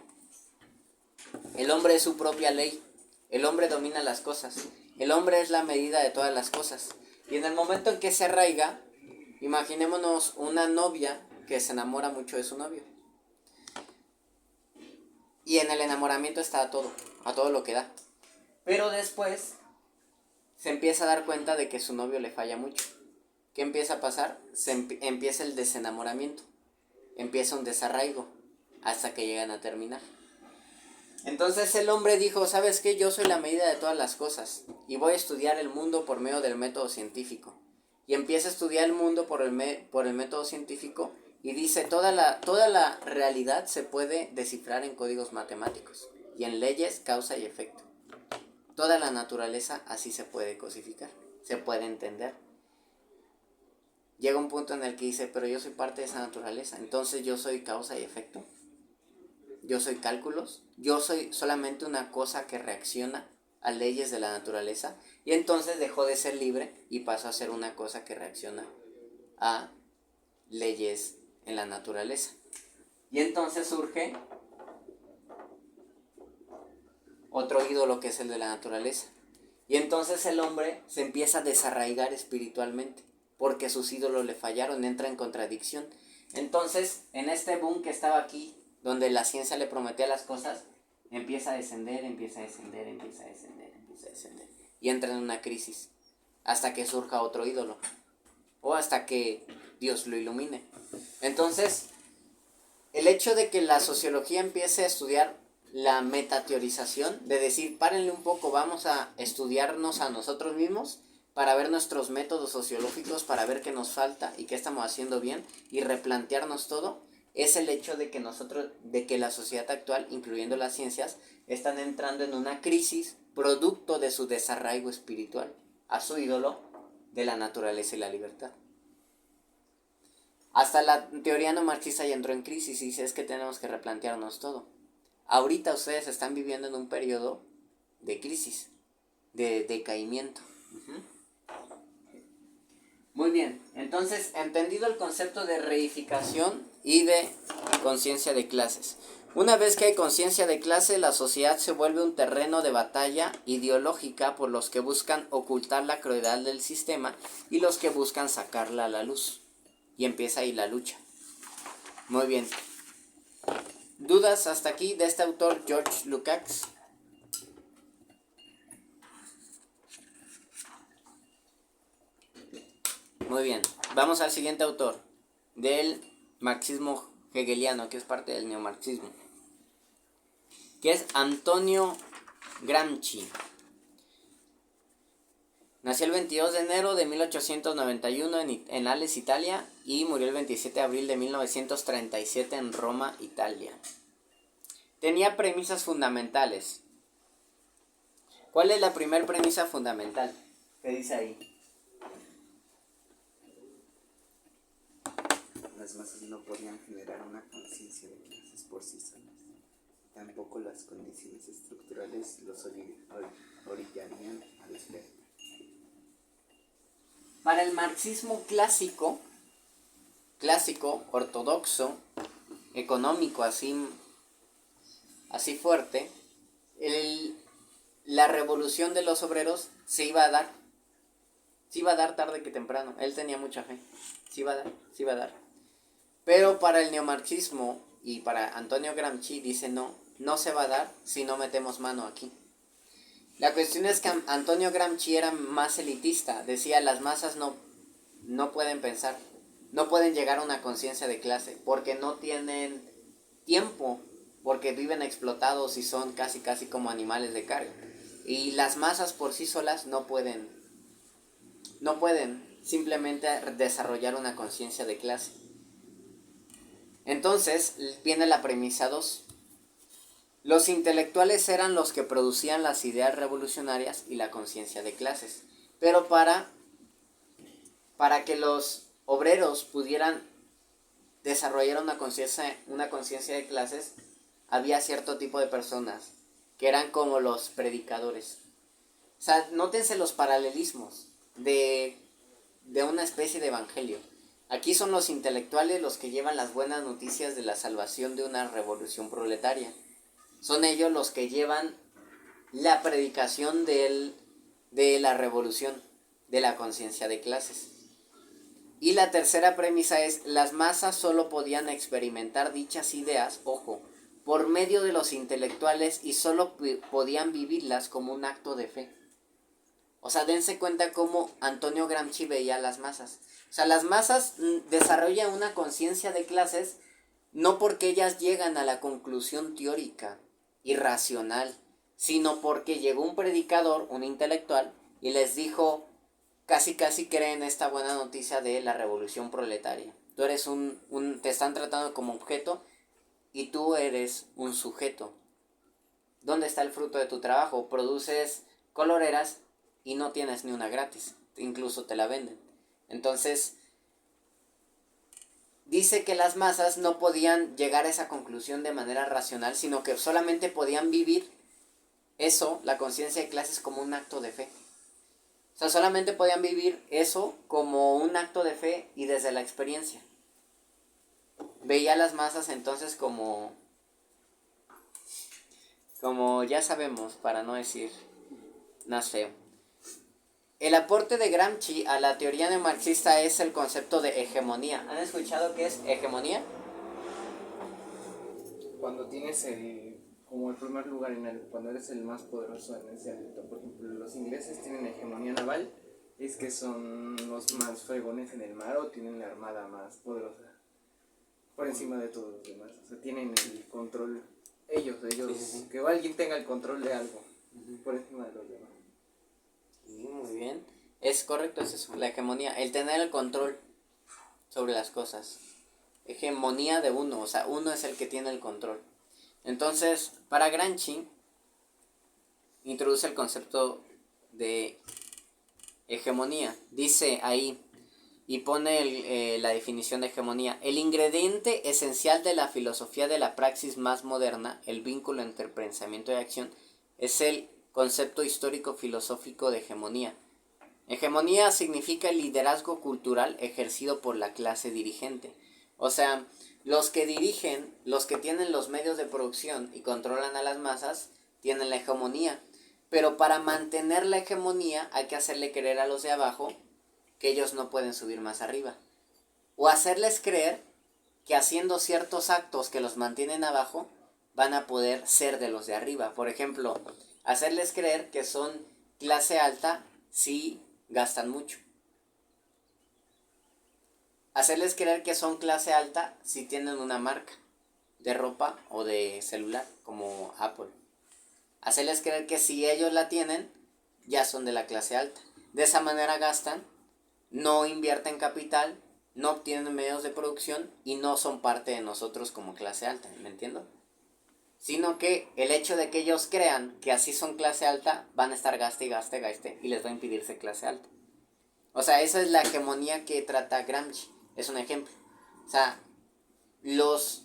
El hombre es su propia ley. El hombre domina las cosas. El hombre es la medida de todas las cosas. Y en el momento en que se arraiga, imaginémonos una novia que se enamora mucho de su novio. Y en el enamoramiento está a todo lo que da. Pero después se empieza a dar cuenta de que su novio le falla mucho. ¿Qué empieza a pasar? Empieza el desenamoramiento. Empieza un desarraigo hasta que llegan a terminar. Entonces el hombre dijo, ¿sabes qué? Yo soy la medida de todas las cosas y voy a estudiar el mundo por medio del método científico. Y empieza a estudiar el mundo por el método científico y dice, toda la realidad se puede descifrar en códigos matemáticos y en leyes, causa y efecto. Toda la naturaleza así se puede cosificar, se puede entender. Llega un punto en el que dice, pero yo soy parte de esa naturaleza, entonces yo soy causa y efecto. Yo soy cálculos, yo soy solamente una cosa que reacciona a leyes de la naturaleza y entonces dejó de ser libre y pasó a ser una cosa que reacciona a leyes en la naturaleza. Y entonces surge otro ídolo que es el de la naturaleza. Y entonces el hombre se empieza a desarraigar espiritualmente porque sus ídolos le fallaron, entra en contradicción. Entonces, en este boom que estaba aquí, donde la ciencia le prometía las cosas, empieza a descender. Y entra en una crisis, hasta que surja otro ídolo, o hasta que Dios lo ilumine. Entonces, el hecho de que la sociología empiece a estudiar la metateorización, de decir, párenle un poco, vamos a estudiarnos a nosotros mismos, para ver nuestros métodos sociológicos, para ver qué nos falta y qué estamos haciendo bien, y replantearnos todo, es el hecho de que la sociedad actual, incluyendo las ciencias, están entrando en una crisis producto de su desarraigo espiritual a su ídolo de la naturaleza y la libertad. Hasta la teoría no marxista ya entró en crisis y dice, es que tenemos que replantearnos todo. Ahorita ustedes están viviendo en un periodo de crisis, de decaimiento. Muy bien, entonces, entendido el concepto de reificación y de conciencia de clases, Una vez que hay conciencia de clase, la sociedad se vuelve un terreno de batalla ideológica por los que buscan ocultar la crueldad del sistema y los que buscan sacarla a la luz. Y empieza ahí la lucha. Muy bien. ¿Dudas hasta aquí de este autor George Lukács? Muy bien. Vamos al siguiente autor del marxismo hegeliano, que es parte del neomarxismo, que es Antonio Gramsci. Nació el 22 de enero de 1891 en Ales, Italia, y murió el 27 de abril de 1937 en Roma, Italia. Tenía premisas fundamentales. ¿Cuál es la primera premisa fundamental? ¿Qué dice ahí? Las masas no podían generar una conciencia de clases por sí solas. Tampoco las condiciones estructurales los orillarían a despertar. Para el marxismo clásico, ortodoxo, económico, así fuerte, la revolución de los obreros se iba a dar. Se iba a dar tarde que temprano. Él tenía mucha fe. Se iba a dar. Pero para el neomarxismo y para Antonio Gramsci dice no se va a dar si no metemos mano aquí. La cuestión es que Antonio Gramsci era más elitista. Decía, las masas no pueden pensar, no pueden llegar a una conciencia de clase, porque no tienen tiempo, porque viven explotados y son casi como animales de carga. Y las masas por sí solas no pueden simplemente desarrollar una conciencia de clase. Entonces viene la premisa 2. Los intelectuales eran los que producían las ideas revolucionarias y la conciencia de clases. Pero para que los obreros pudieran desarrollar una conciencia de clases, había cierto tipo de personas que eran como los predicadores. O sea, nótense los paralelismos de una especie de evangelio. Aquí son los intelectuales los que llevan las buenas noticias de la salvación de una revolución proletaria. Son ellos los que llevan la predicación de la revolución, de la conciencia de clases. Y la tercera premisa es, las masas solo podían experimentar dichas ideas, ojo, por medio de los intelectuales, y solo podían vivirlas como un acto de fe. O sea, dense cuenta cómo Antonio Gramsci veía a las masas. O sea, las masas desarrollan una conciencia de clases no porque ellas llegan a la conclusión teórica y racional, sino porque llegó un predicador, un intelectual, y les dijo, casi creen esta buena noticia de la revolución proletaria. Tú eres te están tratando como objeto y tú eres un sujeto. ¿Dónde está el fruto de tu trabajo? Produces coloreras y no tienes ni una gratis, incluso te la venden. Entonces, dice que las masas no podían llegar a esa conclusión de manera racional, sino que solamente podían vivir eso, la conciencia de clases, como un acto de fe. O sea, solamente podían vivir eso como un acto de fe y desde la experiencia. Veía a las masas entonces como ya sabemos, para no decir más feo. El aporte de Gramsci a la teoría neomarxista es el concepto de hegemonía. ¿Han escuchado qué es hegemonía? Cuando tienes como el primer lugar cuando eres el más poderoso en ese ámbito. Por ejemplo, los ingleses tienen hegemonía naval, es que son los más fregones en el mar o tienen la armada más poderosa por encima de todos los demás. O sea, tienen el control, ellos, sí. Que alguien tenga el control de algo por encima de los demás. Sí, muy bien. Es correcto, es eso, la hegemonía, el tener el control sobre las cosas. Hegemonía de uno, o sea, uno es el que tiene el control. Entonces, para Gramsci, introduce el concepto de hegemonía. Dice ahí, y pone la definición de hegemonía: el ingrediente esencial de la filosofía de la praxis más moderna, el vínculo entre pensamiento y acción, es el concepto histórico-filosófico de hegemonía. Hegemonía significa el liderazgo cultural ejercido por la clase dirigente. O sea, los que dirigen, los que tienen los medios de producción y controlan a las masas, tienen la hegemonía. Pero para mantener la hegemonía hay que hacerle creer a los de abajo que ellos no pueden subir más arriba. O hacerles creer que haciendo ciertos actos que los mantienen abajo, van a poder ser de los de arriba. Por ejemplo, hacerles creer que son clase alta si gastan mucho. Hacerles creer que son clase alta si tienen una marca de ropa o de celular, como Apple. Hacerles creer que si ellos la tienen, ya son de la clase alta. De esa manera gastan, no invierten capital, no obtienen medios de producción y no son parte de nosotros como clase alta, ¿me entiendo? Sino que el hecho de que ellos crean que así son clase alta, van a estar gaste y les va a impedir ser clase alta. O sea, esa es la hegemonía que trata Gramsci. Es un ejemplo. O sea, los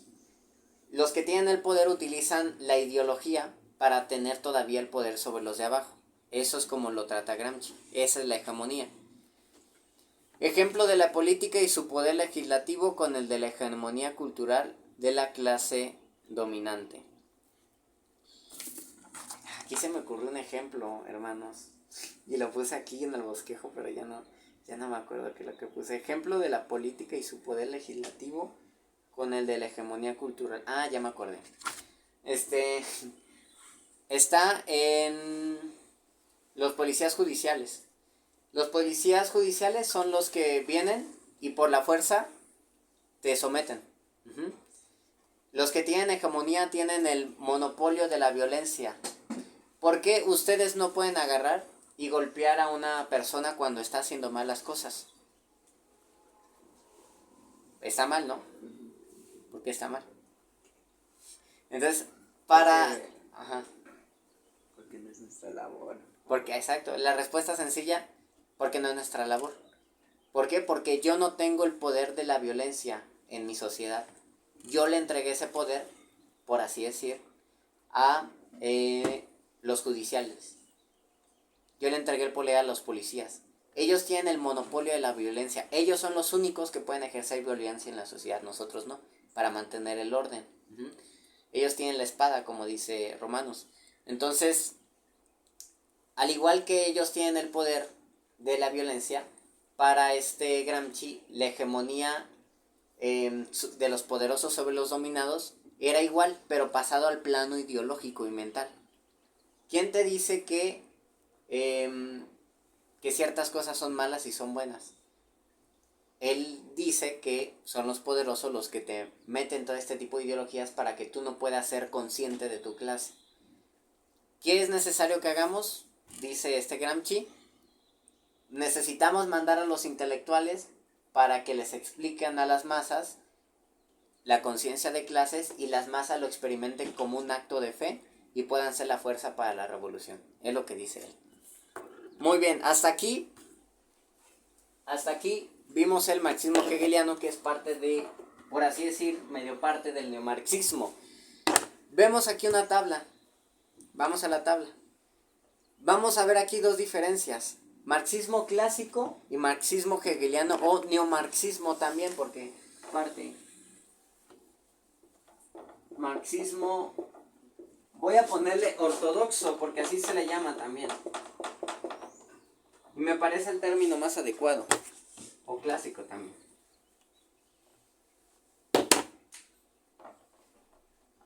que tienen el poder utilizan la ideología para tener todavía el poder sobre los de abajo. Eso es como lo trata Gramsci. Esa es la hegemonía. Ejemplo de la política y su poder legislativo con el de la hegemonía cultural de la clase dominante. Aquí se me ocurrió un ejemplo, hermanos. Y lo puse aquí en el bosquejo, pero ya no me acuerdo qué es lo que puse. Ejemplo de la política y su poder legislativo con el de la hegemonía cultural. Ah, ya me acordé. Está en los policías judiciales. Los policías judiciales son los que vienen y por la fuerza te someten. Los que tienen hegemonía tienen el monopolio de la violencia. ¿Por qué ustedes no pueden agarrar y golpear a una persona cuando está haciendo mal las cosas? Está mal, ¿no? ¿Por qué está mal? Entonces, Porque no es nuestra labor. Porque, exacto, la respuesta sencilla, porque no es nuestra labor. ¿Por qué? Porque yo no tengo el poder de la violencia en mi sociedad. Yo le entregué ese poder, por así decir, a los judiciales. Yo le entregué el poder a los policías. Ellos tienen el monopolio de la violencia. Ellos son los únicos que pueden ejercer violencia en la sociedad, nosotros no, para mantener el orden. Ellos tienen la espada, como dice Romanos. Entonces, al igual que ellos tienen el poder de la violencia, para Gramsci, la hegemonía de los poderosos sobre los dominados era igual, pero pasado al plano ideológico y mental. ¿Quién te dice que ciertas cosas son malas y son buenas? Él dice que son los poderosos los que te meten todo este tipo de ideologías para que tú no puedas ser consciente de tu clase. ¿Qué es necesario que hagamos? Dice Gramsci. Necesitamos mandar a los intelectuales para que les expliquen a las masas la conciencia de clases y las masas lo experimenten como un acto de fe y puedan ser la fuerza para la revolución. Es lo que dice él. Muy bien, hasta aquí vimos el marxismo hegeliano, que es parte de, por así decir, medio parte del neomarxismo. Vemos aquí una tabla. Vamos a la tabla. Vamos a ver aquí dos diferencias. Marxismo clásico y marxismo hegeliano, o neomarxismo también, porque parte. Marxismo, voy a ponerle ortodoxo, porque así se le llama también. Y me parece el término más adecuado. O clásico también.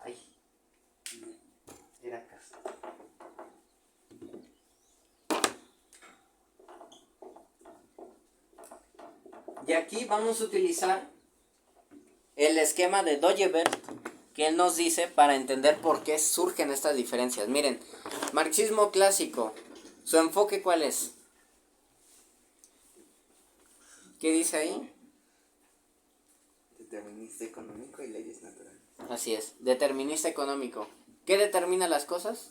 Ay. Era acá. Y aquí vamos a utilizar el esquema de Doyeberg, que él nos dice para entender por qué surgen estas diferencias. Miren, marxismo clásico, ¿su enfoque cuál es? ¿Qué dice ahí? Determinista económico y leyes naturales. Así es, determinista económico. ¿Qué determina las cosas?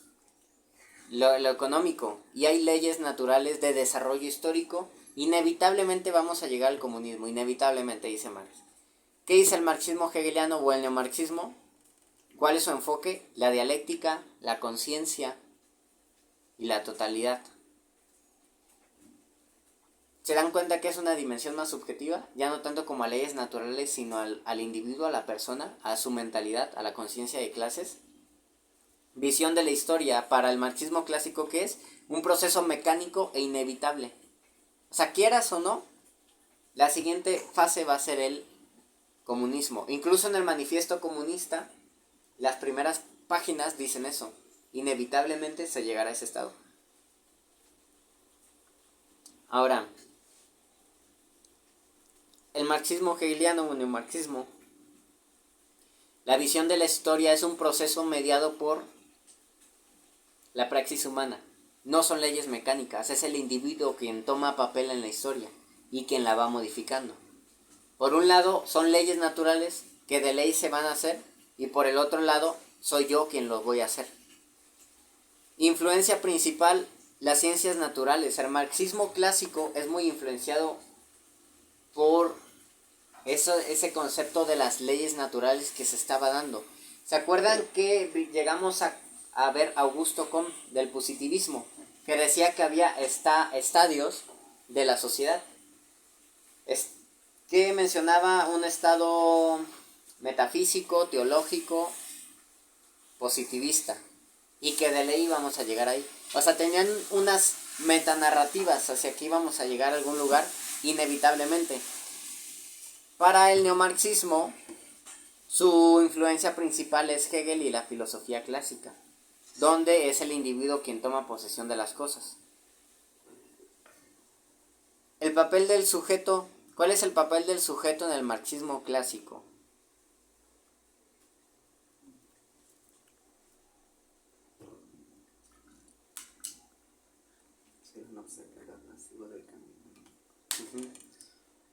Lo económico. Y hay leyes naturales de desarrollo histórico. Inevitablemente vamos a llegar al comunismo, inevitablemente, dice Marx. ¿Qué dice el marxismo hegeliano o el neomarxismo? ¿Cuál es su enfoque? La dialéctica, la conciencia y la totalidad. se dan cuenta que es una dimensión más subjetiva, ya no tanto como a leyes naturales, sino al individuo, a la persona, a su mentalidad, a la conciencia de clases. Visión de la historia para el marxismo clásico, que es un proceso mecánico e inevitable. O sea, quieras o no, la siguiente fase va a ser el comunismo. Incluso en el manifiesto comunista, las primeras páginas dicen eso. Inevitablemente se llegará a ese estado. Ahora, el marxismo hegeliano o neomarxismo, la visión de la historia es un proceso mediado por la praxis humana. No son leyes mecánicas, es el individuo quien toma papel en la historia y quien la va modificando. Por un lado, son leyes naturales que de ley se van a hacer, y por el otro lado, soy yo quien los voy a hacer. Influencia principal, las ciencias naturales. El marxismo clásico es muy influenciado por ese concepto de las leyes naturales que se estaba dando. ¿Se acuerdan que llegamos a ver Augusto Comte del positivismo, que decía que había estadios de la sociedad? Que mencionaba un estado metafísico, teológico, positivista, y que de ley íbamos a llegar ahí. O sea, tenían unas metanarrativas hacia que íbamos a llegar a algún lugar inevitablemente. Para el neomarxismo, su influencia principal es Hegel y la filosofía clásica, donde es el individuo quien toma posesión de las cosas. El papel del sujeto. ¿Cuál es el papel del sujeto en el marxismo clásico?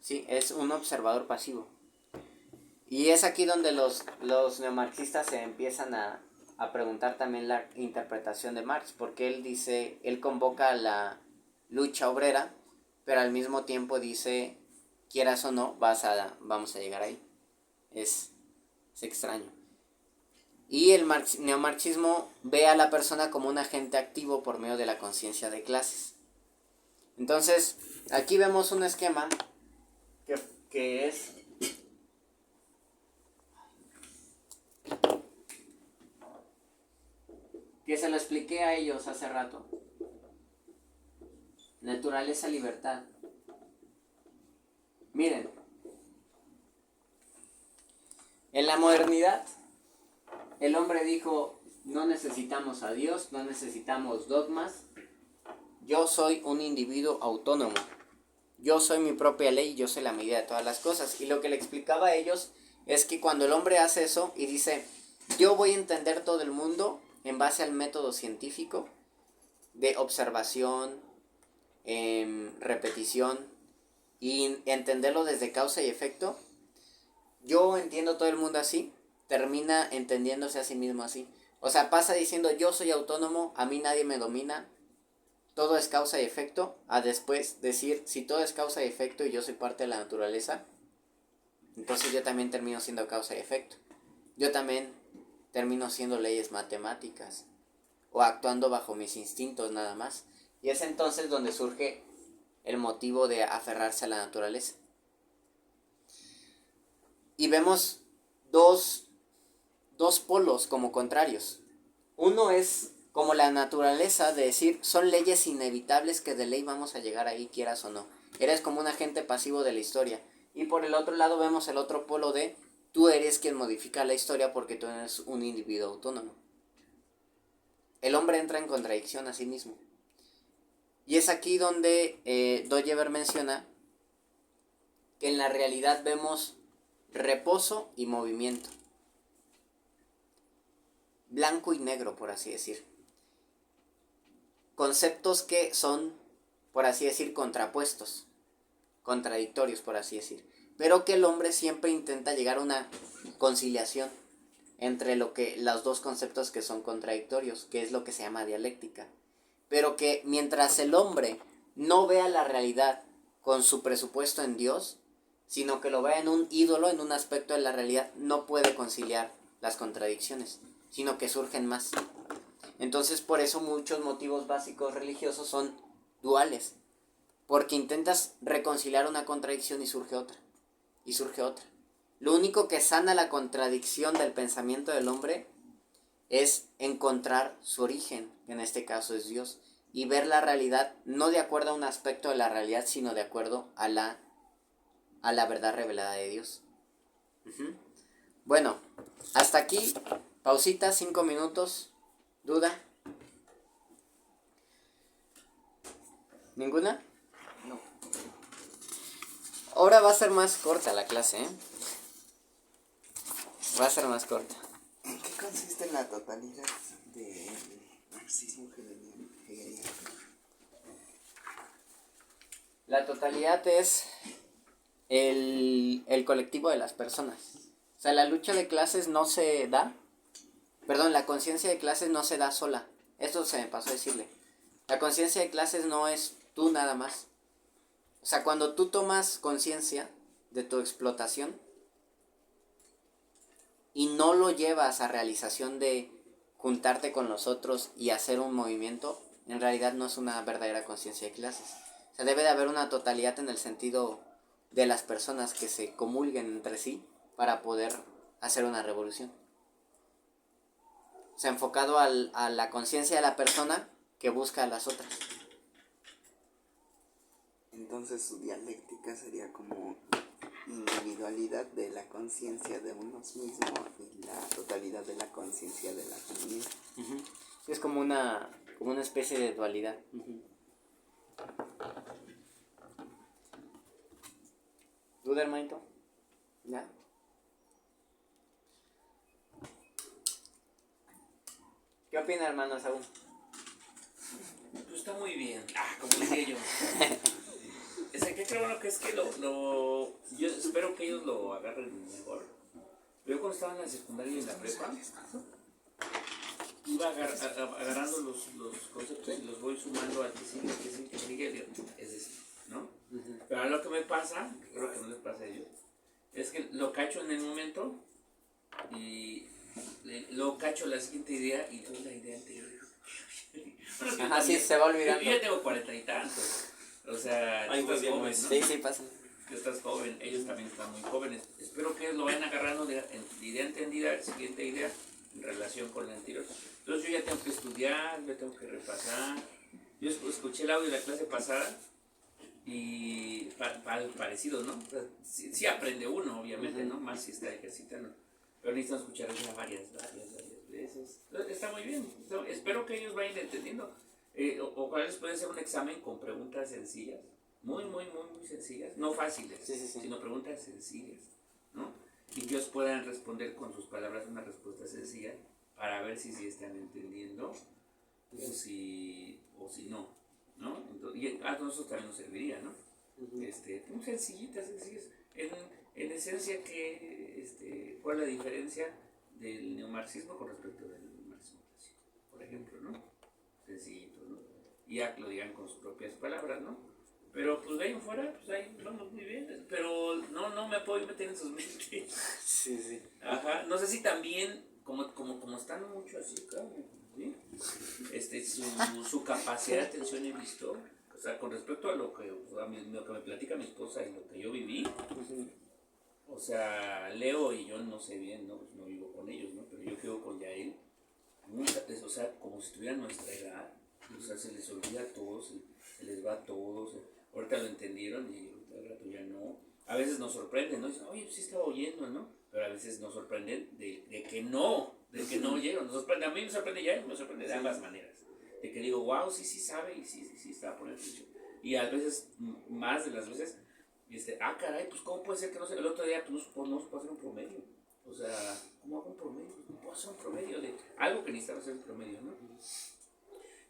Sí, es un observador pasivo. Y es aquí donde los neomarxistas se empiezan a preguntar también la interpretación de Marx, porque él convoca a la lucha obrera, pero al mismo tiempo dice, quieras o no, vamos a llegar ahí. Es extraño. Y el neomarxismo ve a la persona como un agente activo por medio de la conciencia de clases. Entonces, aquí vemos un esquema que es que se lo expliqué a ellos hace rato. Naturaleza, libertad. Miren, en la modernidad, el hombre dijo, no necesitamos a Dios, no necesitamos dogmas, yo soy un individuo autónomo, yo soy mi propia ley, yo soy la medida de todas las cosas. Y lo que le explicaba a ellos es que cuando el hombre hace eso y dice, yo voy a entender todo el mundo en base al método científico de observación, repetición y entenderlo desde causa y efecto, yo entiendo todo el mundo así, termina entendiéndose a sí mismo así. O sea, pasa diciendo yo soy autónomo, a mí nadie me domina, todo es causa y efecto, a después decir si todo es causa y efecto y yo soy parte de la naturaleza, entonces yo también termino siendo causa y efecto. Yo también termino siendo leyes matemáticas o actuando bajo mis instintos nada más. Y es entonces donde surge el motivo de aferrarse a la naturaleza. Y vemos dos polos como contrarios. Uno es como la naturaleza de decir, son leyes inevitables que de ley vamos a llegar ahí, quieras o no. Eres como un agente pasivo de la historia. Y por el otro lado vemos el otro polo de, tú eres quien modifica la historia porque tú eres un individuo autónomo. El hombre entra en contradicción a sí mismo. Y es aquí donde Doyever menciona que en la realidad vemos reposo y movimiento. Blanco y negro, por así decir. Conceptos que son, por así decir, contrapuestos, contradictorios, por así decir. Pero que el hombre siempre intenta llegar a una conciliación entre los dos conceptos que son contradictorios, que es lo que se llama dialéctica. Pero que mientras el hombre no vea la realidad con su presupuesto en Dios, sino que lo vea en un ídolo, en un aspecto de la realidad, no puede conciliar las contradicciones, sino que surgen más. Entonces, por eso muchos motivos básicos religiosos son duales. porque intentas reconciliar una contradicción y surge otra, y surge otra. Lo único que sana la contradicción del pensamiento del hombre es encontrar su origen, que en este caso es Dios, y ver la realidad no de acuerdo a un aspecto de la realidad, sino de acuerdo a la verdad revelada de Dios. Uh-huh. Bueno, hasta aquí, pausita, 5 minutos, ¿duda? ¿Ninguna? No. Ahora va a ser más corta la clase, ¿eh? Va a ser más corta. ¿En qué consiste la totalidad del marxismo hegeliano? La totalidad es el colectivo de las personas. O sea, la lucha de clases no se da. Perdón, la conciencia de clases no se da sola. Esto se me pasó a decirle. La conciencia de clases no es tú nada más. O sea, cuando tú tomas conciencia de tu explotación y no lo llevas a realización de juntarte con los otros y hacer un movimiento, en realidad no es una verdadera conciencia de clases. O sea, debe de haber una totalidad en el sentido de las personas que se comulguen entre sí para poder hacer una revolución. O sea, enfocado a la conciencia de la persona que busca a las otras. Entonces su dialéctica sería como individualidad de la conciencia de unos mismos y la totalidad de la conciencia de la comunidad. Uh-huh. Es como una especie de dualidad. Uh-huh. ¿Duda, hermanito? ¿Ya? ¿Qué opina, hermano Saúl? Pues está muy bien. Como decía yo. Es que creo bueno que es que yo espero que ellos lo agarren mejor. Yo cuando estaba en la secundaria y en la prepa, iba agarrando los conceptos y los voy sumando al que sigue, es este, ¿no? Uh-huh. Pero a lo que me pasa, que creo que no les pasa a ellos, es que lo cacho en el momento y lo cacho la siguiente idea y toda la idea anterior. Bueno, así se va olvidando. Yo ya tengo 40 y tantos. O sea, tú estás joven, ¿no? Sí, pasa. Tú estás joven, ellos también están muy jóvenes. Espero que ellos lo vayan agarrando de idea entendida, siguiente idea, en relación con la anterior. Entonces yo ya tengo que estudiar, yo tengo que repasar. Yo escuché el audio de la clase pasada y parecido, ¿no? O sea, sí aprende uno, obviamente, ¿no? Más si está ejercitando. Pero necesitan escuchar eso varias veces. Entonces, está muy bien. Espero que ellos vayan entendiendo. Ojalá les puede hacer un examen con preguntas sencillas, muy sencillas, no fáciles, sí. Sino preguntas sencillas, ¿no? Y que ellos puedan responder con sus palabras una respuesta sencilla para ver si están entendiendo o si no, ¿no? Entonces, y a nosotros también nos serviría, ¿no? Muy sencillitas. En esencia, ¿cuál es la diferencia del neomarxismo con respecto del marxismo clásico, por ejemplo, ¿no? Sencillito, ¿no? Y ya lo digan con sus propias palabras, ¿no? Pero pues de ahí en fuera, pues ahí vamos muy bien. Pero no me puedo meter en sus mentes. Sí. Ajá, no sé si también, como están mucho así, ¿sí? Su capacidad de atención he visto, o sea, con respecto a lo que me platica mi esposa y lo que yo viví, o sea, Leo y yo no sé bien, ¿no? Pues no vivo con ellos, ¿no? Pero yo quedo con Yael. O sea, como si tuvieran nuestra edad, o sea, se les olvida a todos, se les va a todos. Ahorita lo entendieron y al rato ya no. A veces nos sorprenden, ¿no? Dicen, oye, pues sí estaba oyendo, ¿no? Pero a veces nos sorprenden de que no oyeron. A mí me sorprende ya y me sorprende de ambas maneras. De que digo, wow, sí sabe y sí estaba poniendo atención. Y a veces, más de las veces, caray, pues ¿cómo puede ser que no sé? El otro día pues, no se puede hacer un promedio. O sea, ¿cómo hago un promedio? No puedo hacer un promedio de algo que necesitaba hacer un promedio, ¿no?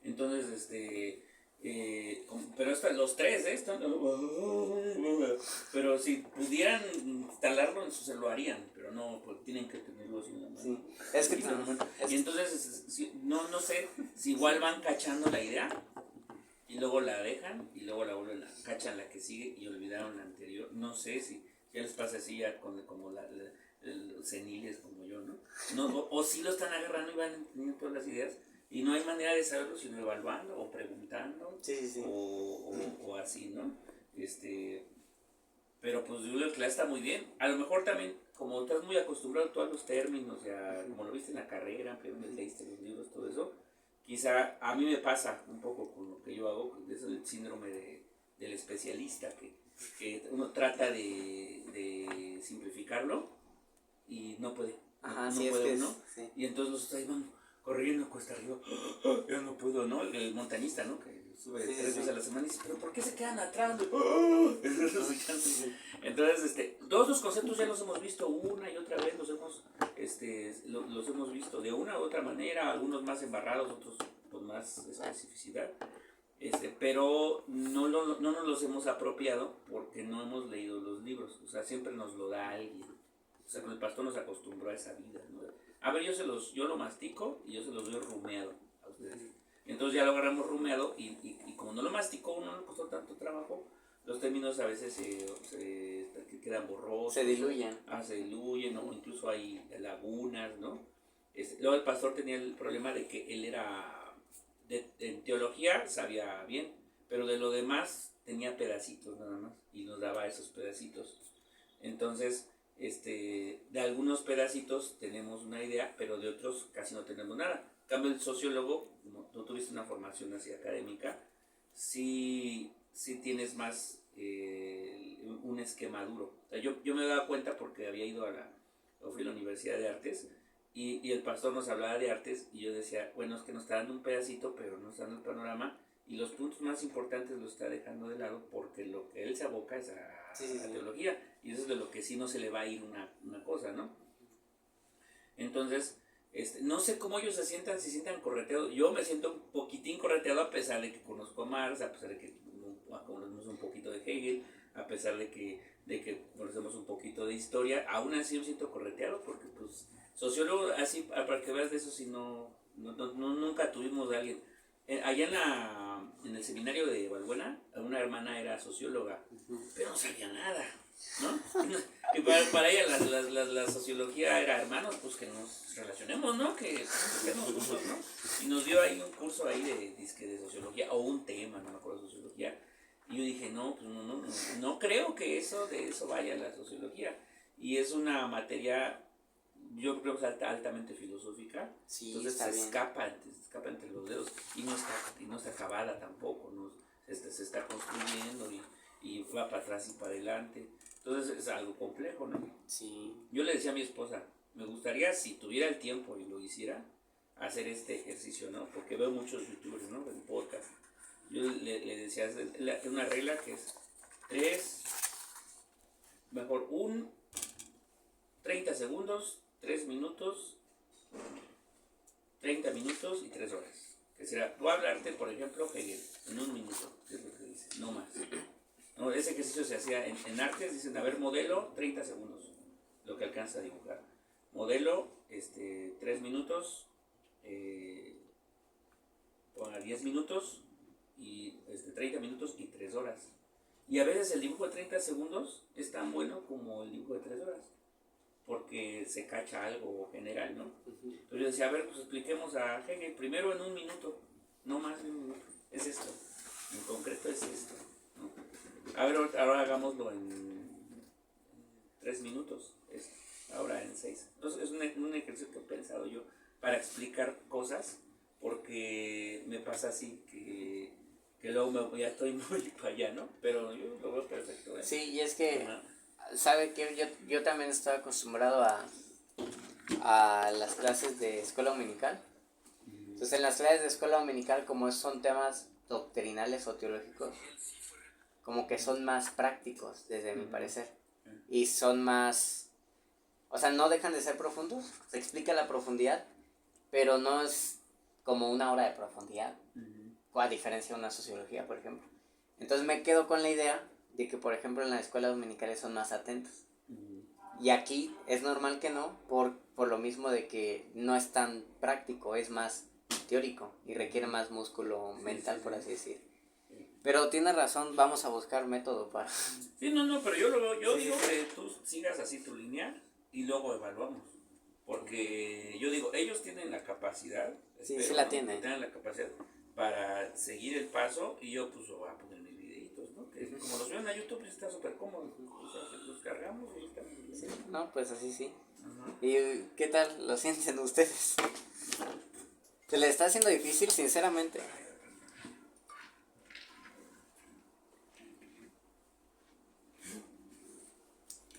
Entonces, pero los tres, están, pero si pudieran instalarlo, se lo harían, pero no, pues tienen que tenerlo así en la mano. Sí. Es que y entonces, no sé si igual van cachando la idea y luego la dejan y luego la vuelven a cachan la que sigue y olvidaron la anterior. No sé si ya les pasa así ya como los seniles como yo, ¿no? O si lo están agarrando y van entendiendo todas las ideas Y no hay manera de saberlo sino evaluando o preguntando Sí. o así, ¿no? Pero pues yo creo que la está muy bien. A lo mejor también, como estás muy acostumbrado tú a los términos, ya, como lo viste en la carrera, ampliamente leíste los libros, todo eso, quizá a mí me pasa un poco con lo que yo hago, eso del síndrome del especialista, que uno trata de simplificarlo y no puede. Ajá, no sí, puede es que uno. sí. Y entonces los ahí van corriendo cuesta arriba. Yo no puedo, ¿no? El montañista, ¿no? Que sube Sí, 3 veces sí. a la semana y dice, pero ¿por qué se quedan atrás? Entonces, todos los conceptos ya los hemos visto una y otra vez, los hemos visto de una u otra manera, algunos más embarrados, otros con más especificidad. Pero no nos los hemos apropiado porque no hemos leído los libros. O sea, siempre nos lo da alguien. O sea, el pastor nos acostumbró a esa vida, ¿no? A ver, yo lo mastico y yo se los doy rumeado a ustedes. Entonces ya lo agarramos rumeado y como no lo masticó, uno no le costó tanto trabajo, los términos a veces se quedan borrosos. Se diluyen. Se diluyen, ¿no? Incluso hay lagunas, ¿no? Luego el pastor tenía el problema de que él era, en teología sabía bien, pero de lo demás tenía pedacitos nada más y nos daba esos pedacitos. Entonces, de algunos pedacitos tenemos una idea, pero de otros casi no tenemos nada. En cambio, el sociólogo, como tú tuviste una formación así académica, sí tienes más un esquema duro. O sea, yo me daba cuenta porque había ido fui a la Universidad de Artes y el pastor nos hablaba de artes y yo decía, bueno, es que nos está dando un pedacito, pero no está dando el panorama y los puntos más importantes los está dejando de lado porque lo que él se aboca es a teología y eso es de lo que sí no se le va a ir una cosa, ¿no? Entonces, no sé cómo ellos se sientan correteados. Yo me siento un poquitín correteado a pesar de que conozco a Marx, a pesar de que conocemos un poquito de Hegel, a pesar de que conocemos un poquito de historia. Aún así me siento correteado porque, pues, sociólogo, así, para que veas de eso, si nunca tuvimos a alguien. Allá en el seminario de Valbuena, una hermana era socióloga, pero no sabía nada, ¿no? Y para ella la sociología era, hermanos, pues que nos relacionemos, ¿no? Que estemos juntos, ¿no? Y nos dio ahí un curso ahí de sociología, o un tema, no me acuerdo, sociología. Y yo dije, no, pues no creo que de eso vaya la sociología. Y es una materia, yo creo que es altamente filosófica. Sí, entonces está se bien. escapa entre los dedos y no está acabada tampoco, ¿no? Se está construyendo y va para atrás y para adelante. Entonces es algo complejo, ¿no? Sí. Yo le decía a mi esposa, me gustaría, si tuviera el tiempo y lo hiciera, hacer este ejercicio, ¿no? Porque veo muchos youtubers, ¿no? En podcast. Yo le decía, es una regla que es 30 segundos, 3 minutos, 30 minutos y 3 horas. Que será, voy a hablarte, por ejemplo, Hegel, en un minuto, que es lo que dice, no más. No, ese ejercicio se hacía en artes, dicen, a ver, modelo, 30 segundos, lo que alcanza a dibujar. Modelo, 3 minutos, ponga 10 minutos, y 30 minutos y 3 horas. Y a veces el dibujo de 30 segundos es tan bueno como el dibujo de 3 horas, porque se cacha algo general, ¿no? Entonces yo decía, a ver, pues expliquemos a Hegel primero en un minuto, no más de un minuto, es esto, en concreto es esto, ¿no? A ver, ahora hagámoslo en 3 minutos, ahora en 6. Entonces es un ejercicio que he pensado yo para explicar cosas, porque me pasa así que luego ya estoy muy para allá, ¿no? Pero yo lo veo perfecto, ¿eh? Sí, y es que, Ajá. ¿sabe qué? Yo también estoy acostumbrado a las clases de escuela dominical. Entonces, en las clases de escuela dominical, como son temas doctrinales o teológicos, como que son más prácticos, desde mi parecer. Y son más, o sea, no dejan de ser profundos, se explica la profundidad, pero no es como una hora de profundidad, a diferencia de una sociología, por ejemplo. Entonces me quedo con la idea de que, por ejemplo, en las escuelas dominicales son más atentos. Y aquí es normal que no, por lo mismo de que no es tan práctico, es más teórico y requiere más músculo mental, por así decir. Pero tienes razón, vamos a buscar método para... Sí, pero yo digo que tú sigas así tu línea y luego evaluamos. Porque yo digo, ellos tienen la capacidad, Sí, espero, sí la ¿no? tiene. Que tengan la capacidad para seguir el paso y yo pues voy a poner mis videitos, ¿no? Que como los ven a YouTube pues está súper cómodo, pues, los cargamos y están muy bien. Sí, no, pues así sí. Ajá. ¿Y qué tal lo sienten ustedes? Se les está haciendo difícil, sinceramente.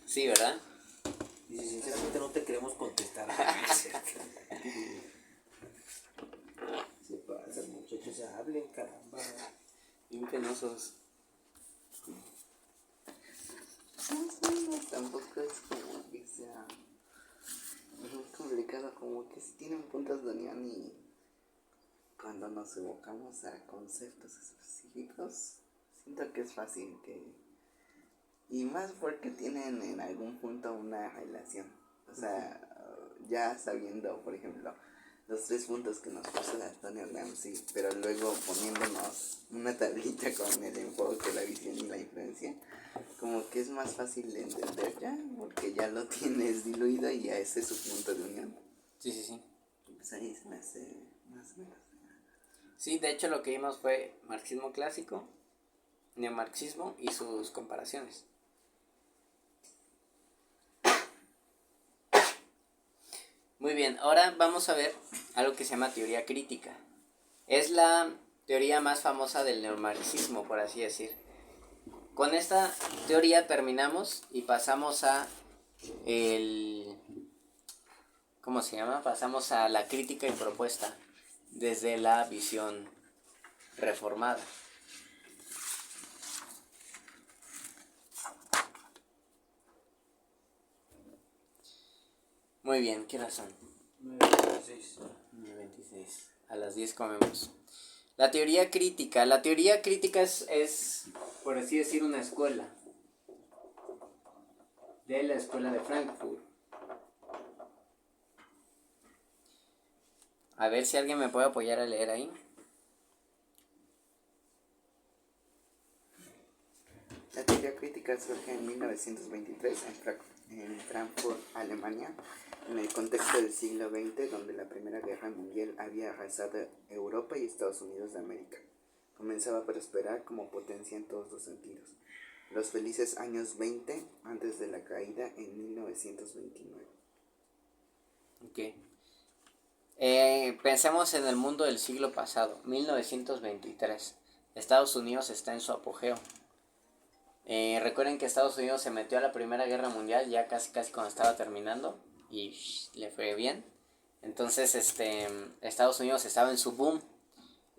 Sí, ¿verdad? Y si sinceramente no te queremos contestar. Se pasan, muchachos, hablen, caramba. Bien penosos. No, tampoco es como que sea muy complicado, como que si tienen puntos de unión y cuando nos evocamos a conceptos específicos, siento que es fácil que... Y más porque tienen en algún punto una relación. O sea, ya sabiendo, por ejemplo, los 3 puntos que nos puso Antonio Gramsci, pero luego poniéndonos una tablita con el enfoque, la visión y la influencia, como que es más fácil de entender ya, porque ya lo tienes diluido y ya ese es su punto de unión. Sí, sí, sí. Pues ahí se me hace más o menos. Sí, de hecho lo que vimos fue marxismo clásico, neomarxismo y sus comparaciones. Muy bien, ahora vamos a ver algo que se llama teoría crítica. Es la teoría más famosa del neomarxismo, por así decir. Con esta teoría terminamos y pasamos a ¿cómo se llama? Pasamos a la crítica y propuesta desde la visión reformada. Muy bien, ¿qué horas son? 9:26. 9:26. A las 10 comemos. La teoría crítica es, por así decir, una escuela. De la escuela de Frankfurt. A ver si alguien me puede apoyar a leer ahí. La teoría crítica surge en 1923 en Frankfurt, Alemania, en el contexto del siglo XX, donde la Primera Guerra Mundial había arrasado Europa y Estados Unidos de América. Comenzaba a prosperar como potencia en todos los sentidos. Los felices años 20 antes de la caída en 1929. Ok. Pensemos en el mundo del siglo pasado, 1923. Estados Unidos está en su apogeo. Recuerden que Estados Unidos se metió a la Primera Guerra Mundial ya casi cuando estaba terminando y le fue bien. Entonces Estados Unidos estaba en su boom.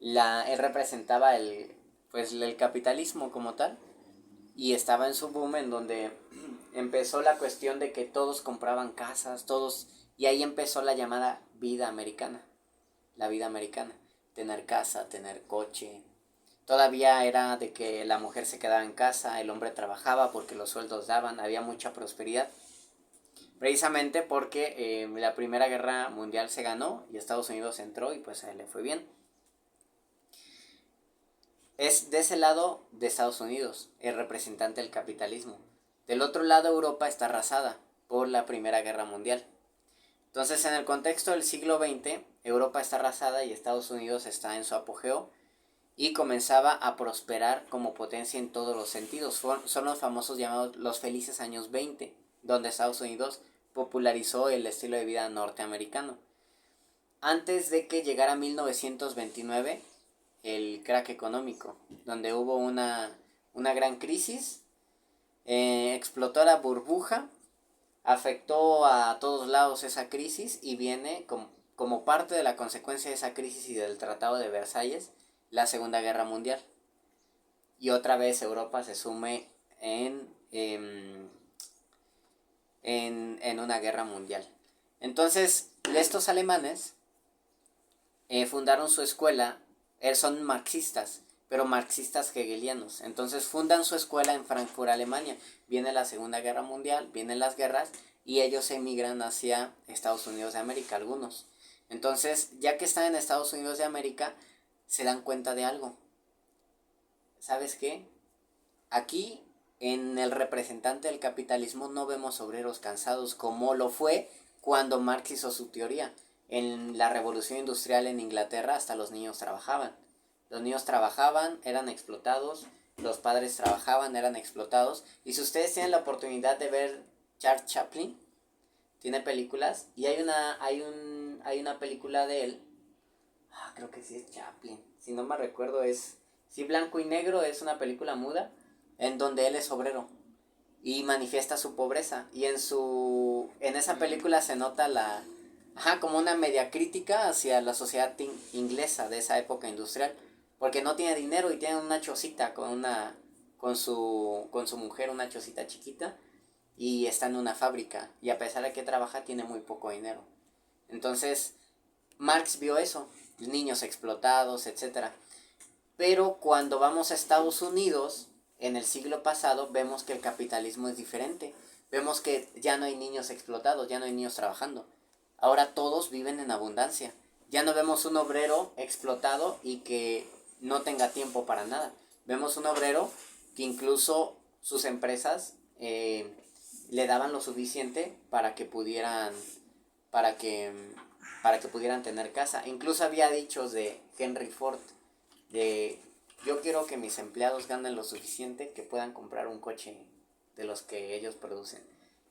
Él representaba el capitalismo como tal y estaba en su boom en donde empezó la cuestión de que todos compraban casas, y ahí empezó la llamada vida americana. La vida americana, tener casa, tener coche. Todavía era de que la mujer se quedaba en casa, el hombre trabajaba porque los sueldos daban, había mucha prosperidad. Precisamente porque la Primera Guerra Mundial se ganó y Estados Unidos entró y pues a él le fue bien. Es de ese lado de Estados Unidos, el representante del capitalismo. Del otro lado Europa está arrasada por la Primera Guerra Mundial. Entonces en el contexto del siglo XX, Europa está arrasada y Estados Unidos está en su apogeo. Y comenzaba a prosperar como potencia en todos los sentidos. Son los famosos llamados los felices años 20, donde Estados Unidos popularizó el estilo de vida norteamericano. Antes de que llegara 1929, el crack económico, donde hubo una gran crisis, explotó la burbuja, afectó a todos lados esa crisis y viene como parte de la consecuencia de esa crisis y del Tratado de Versalles, la Segunda Guerra Mundial. Y otra vez Europa se sume en una guerra mundial. Entonces, estos alemanes fundaron su escuela, son marxistas, pero marxistas hegelianos. Entonces fundan su escuela en Frankfurt, Alemania. Viene la Segunda Guerra Mundial, vienen las guerras y ellos emigran hacia Estados Unidos de América, algunos. Entonces, ya que están en Estados Unidos de América, se dan cuenta de algo. ¿Sabes qué? Aquí, en el representante del capitalismo, no vemos obreros cansados como lo fue cuando Marx hizo su teoría. en la revolución industrial en Inglaterra hasta los niños trabajaban. Los niños trabajaban, eran explotados, los padres trabajaban, eran explotados. Y si ustedes tienen la oportunidad de ver Charles Chaplin, tiene películas, y hay una película de él, creo que sí es Chaplin, si no me recuerdo sí, blanco y negro, es una película muda, en donde él es obrero y manifiesta su pobreza, y en esa película se nota como una media crítica hacia la sociedad inglesa de esa época industrial, porque no tiene dinero y tiene una chocita con su mujer, una chocita chiquita, y está en una fábrica, y a pesar de que trabaja tiene muy poco dinero. Entonces Marx vio eso, niños explotados, etcétera. Pero cuando vamos a Estados Unidos en el siglo pasado, vemos que el capitalismo es diferente. Vemos que ya no hay niños explotados, ya no hay niños trabajando. Ahora todos viven en abundancia. Ya no vemos un obrero explotado y que no tenga tiempo para nada. Vemos un obrero que incluso sus empresas le daban lo suficiente para que pudieran tener casa. Incluso había dichos de Henry Ford de: yo quiero que mis empleados ganen lo suficiente que puedan comprar un coche de los que ellos producen.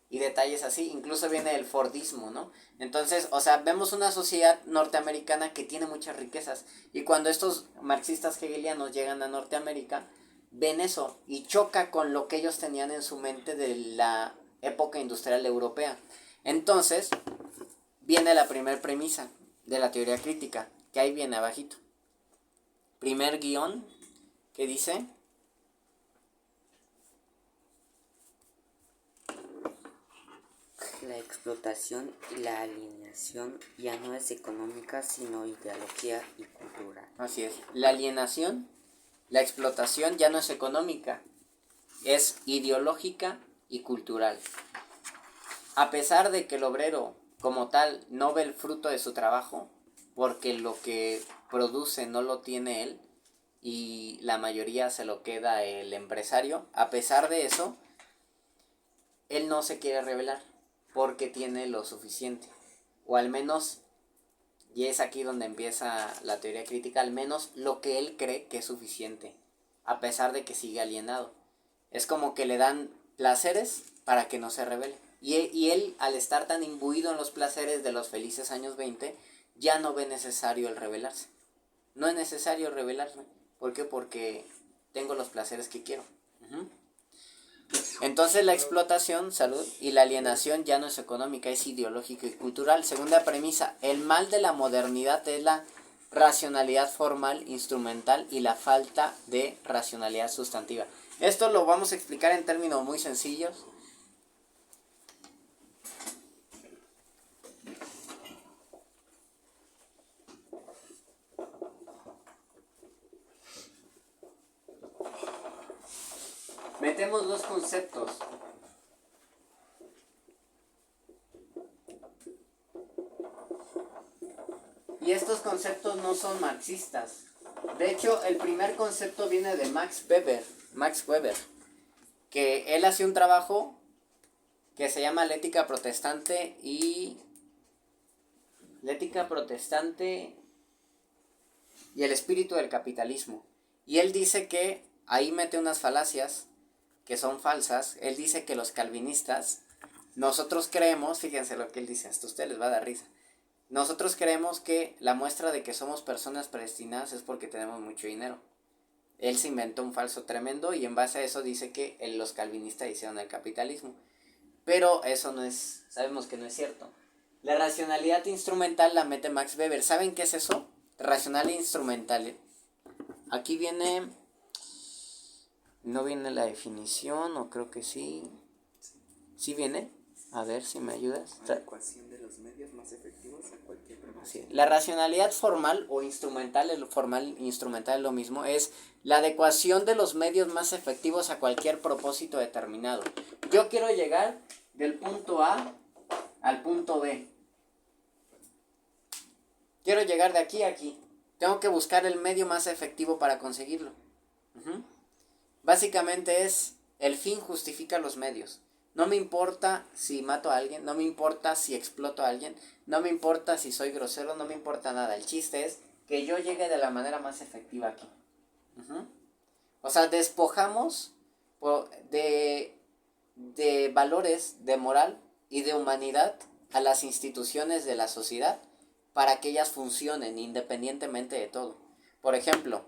Y detalles así, incluso viene el Fordismo, ¿no? Entonces, vemos una sociedad norteamericana que tiene muchas riquezas, y cuando estos marxistas hegelianos llegan a Norteamérica, ven eso y choca con lo que ellos tenían en su mente de la época industrial europea. Entonces viene la primera premisa de la teoría crítica, que ahí viene abajito. Primer guión, que dice: la explotación y la alienación ya no es económica, sino ideología y cultural. Así es, la alienación, la explotación ya no es económica, es ideológica y cultural. A pesar de que el obrero como tal no ve el fruto de su trabajo, porque lo que produce no lo tiene él y la mayoría se lo queda el empresario, a pesar de eso, él no se quiere rebelar porque tiene lo suficiente, o al menos, y es aquí donde empieza la teoría crítica, al menos lo que él cree que es suficiente, a pesar de que sigue alienado. Es como que le dan placeres para que no se rebele. Y él, al estar tan imbuido en los placeres de los felices años 20, ya no ve necesario el rebelarse. No es necesario rebelarme. ¿Por qué? Porque tengo los placeres que quiero. Entonces la explotación, salud, y la alienación ya no es económica, es ideológica y cultural. Segunda premisa: el mal de la modernidad es la racionalidad formal, instrumental y la falta de racionalidad sustantiva. Esto lo vamos a explicar en términos muy sencillos. Metemos dos conceptos. Y estos conceptos no son marxistas. De hecho, el primer concepto viene de Max Weber, que él hace un trabajo que se llama La ética protestante y el espíritu del capitalismo. Y él dice que ahí mete unas falacias que son falsas. Él dice que los calvinistas, nosotros creemos, fíjense lo que él dice, esto a ustedes les va a dar risa. Nosotros creemos que la muestra de que somos personas predestinadas es porque tenemos mucho dinero. Él se inventó un falso tremendo y en base a eso dice que los calvinistas hicieron el capitalismo. Pero eso no es, sabemos que no es cierto. La racionalidad instrumental la mete Max Weber. ¿Saben qué es eso? Racionalidad instrumental. Aquí viene, no viene la definición, o creo que sí. ¿Sí viene? A ver si me ayudas. La ecuación de los medios más efectivos a cualquier propósito. La racionalidad formal o instrumental, el formal instrumental es lo mismo, es la adecuación de los medios más efectivos a cualquier propósito determinado. Yo quiero llegar del punto A al punto B. Quiero llegar de aquí a aquí. Tengo que buscar el medio más efectivo para conseguirlo. Básicamente es, el fin justifica los medios. No me importa si mato a alguien, no me importa si exploto a alguien, no me importa si soy grosero, no me importa nada. El chiste es que yo llegue de la manera más efectiva aquí. Uh-huh. O sea, despojamos de valores, de moral y de humanidad a las instituciones de la sociedad para que ellas funcionen independientemente de todo. Por ejemplo,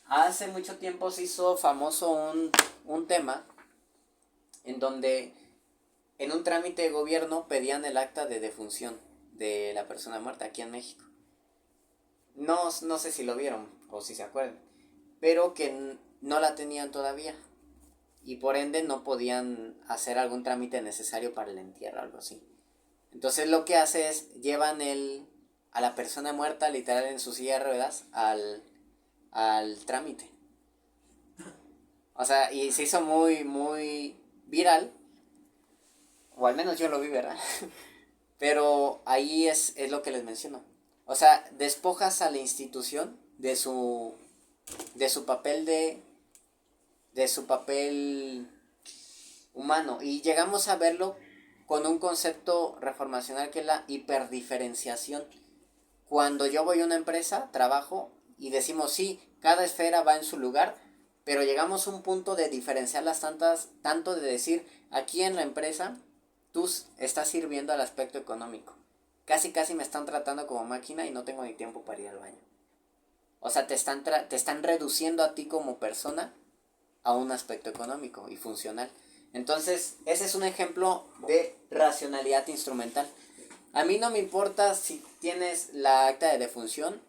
hace mucho tiempo se hizo famoso un tema en donde en un trámite de gobierno pedían el acta de defunción de la persona muerta aquí en México. No sé si lo vieron o si se acuerdan, pero que no la tenían todavía y por ende no podían hacer algún trámite necesario para el entierro o algo así. Entonces lo que hace es llevan a la persona muerta literal en su silla de ruedas al trámite. O sea, y se hizo muy, muy viral, o al menos yo lo vi, ¿verdad? Pero ahí es lo que les menciono. O sea, despojas a la institución de su papel de su papel humano. Y llegamos a verlo con un concepto reformacional que es la hiperdiferenciación. Cuando yo voy a una empresa, trabajo y decimos sí, cada esfera va en su lugar, pero llegamos a un punto de diferenciarlas tanto de decir, aquí en la empresa tú estás sirviendo al aspecto económico. Casi me están tratando como máquina y no tengo ni tiempo para ir al baño. O sea, te están reduciendo a ti como persona a un aspecto económico y funcional. Entonces, ese es un ejemplo de racionalidad instrumental. A mí no me importa si tienes la acta de defunción,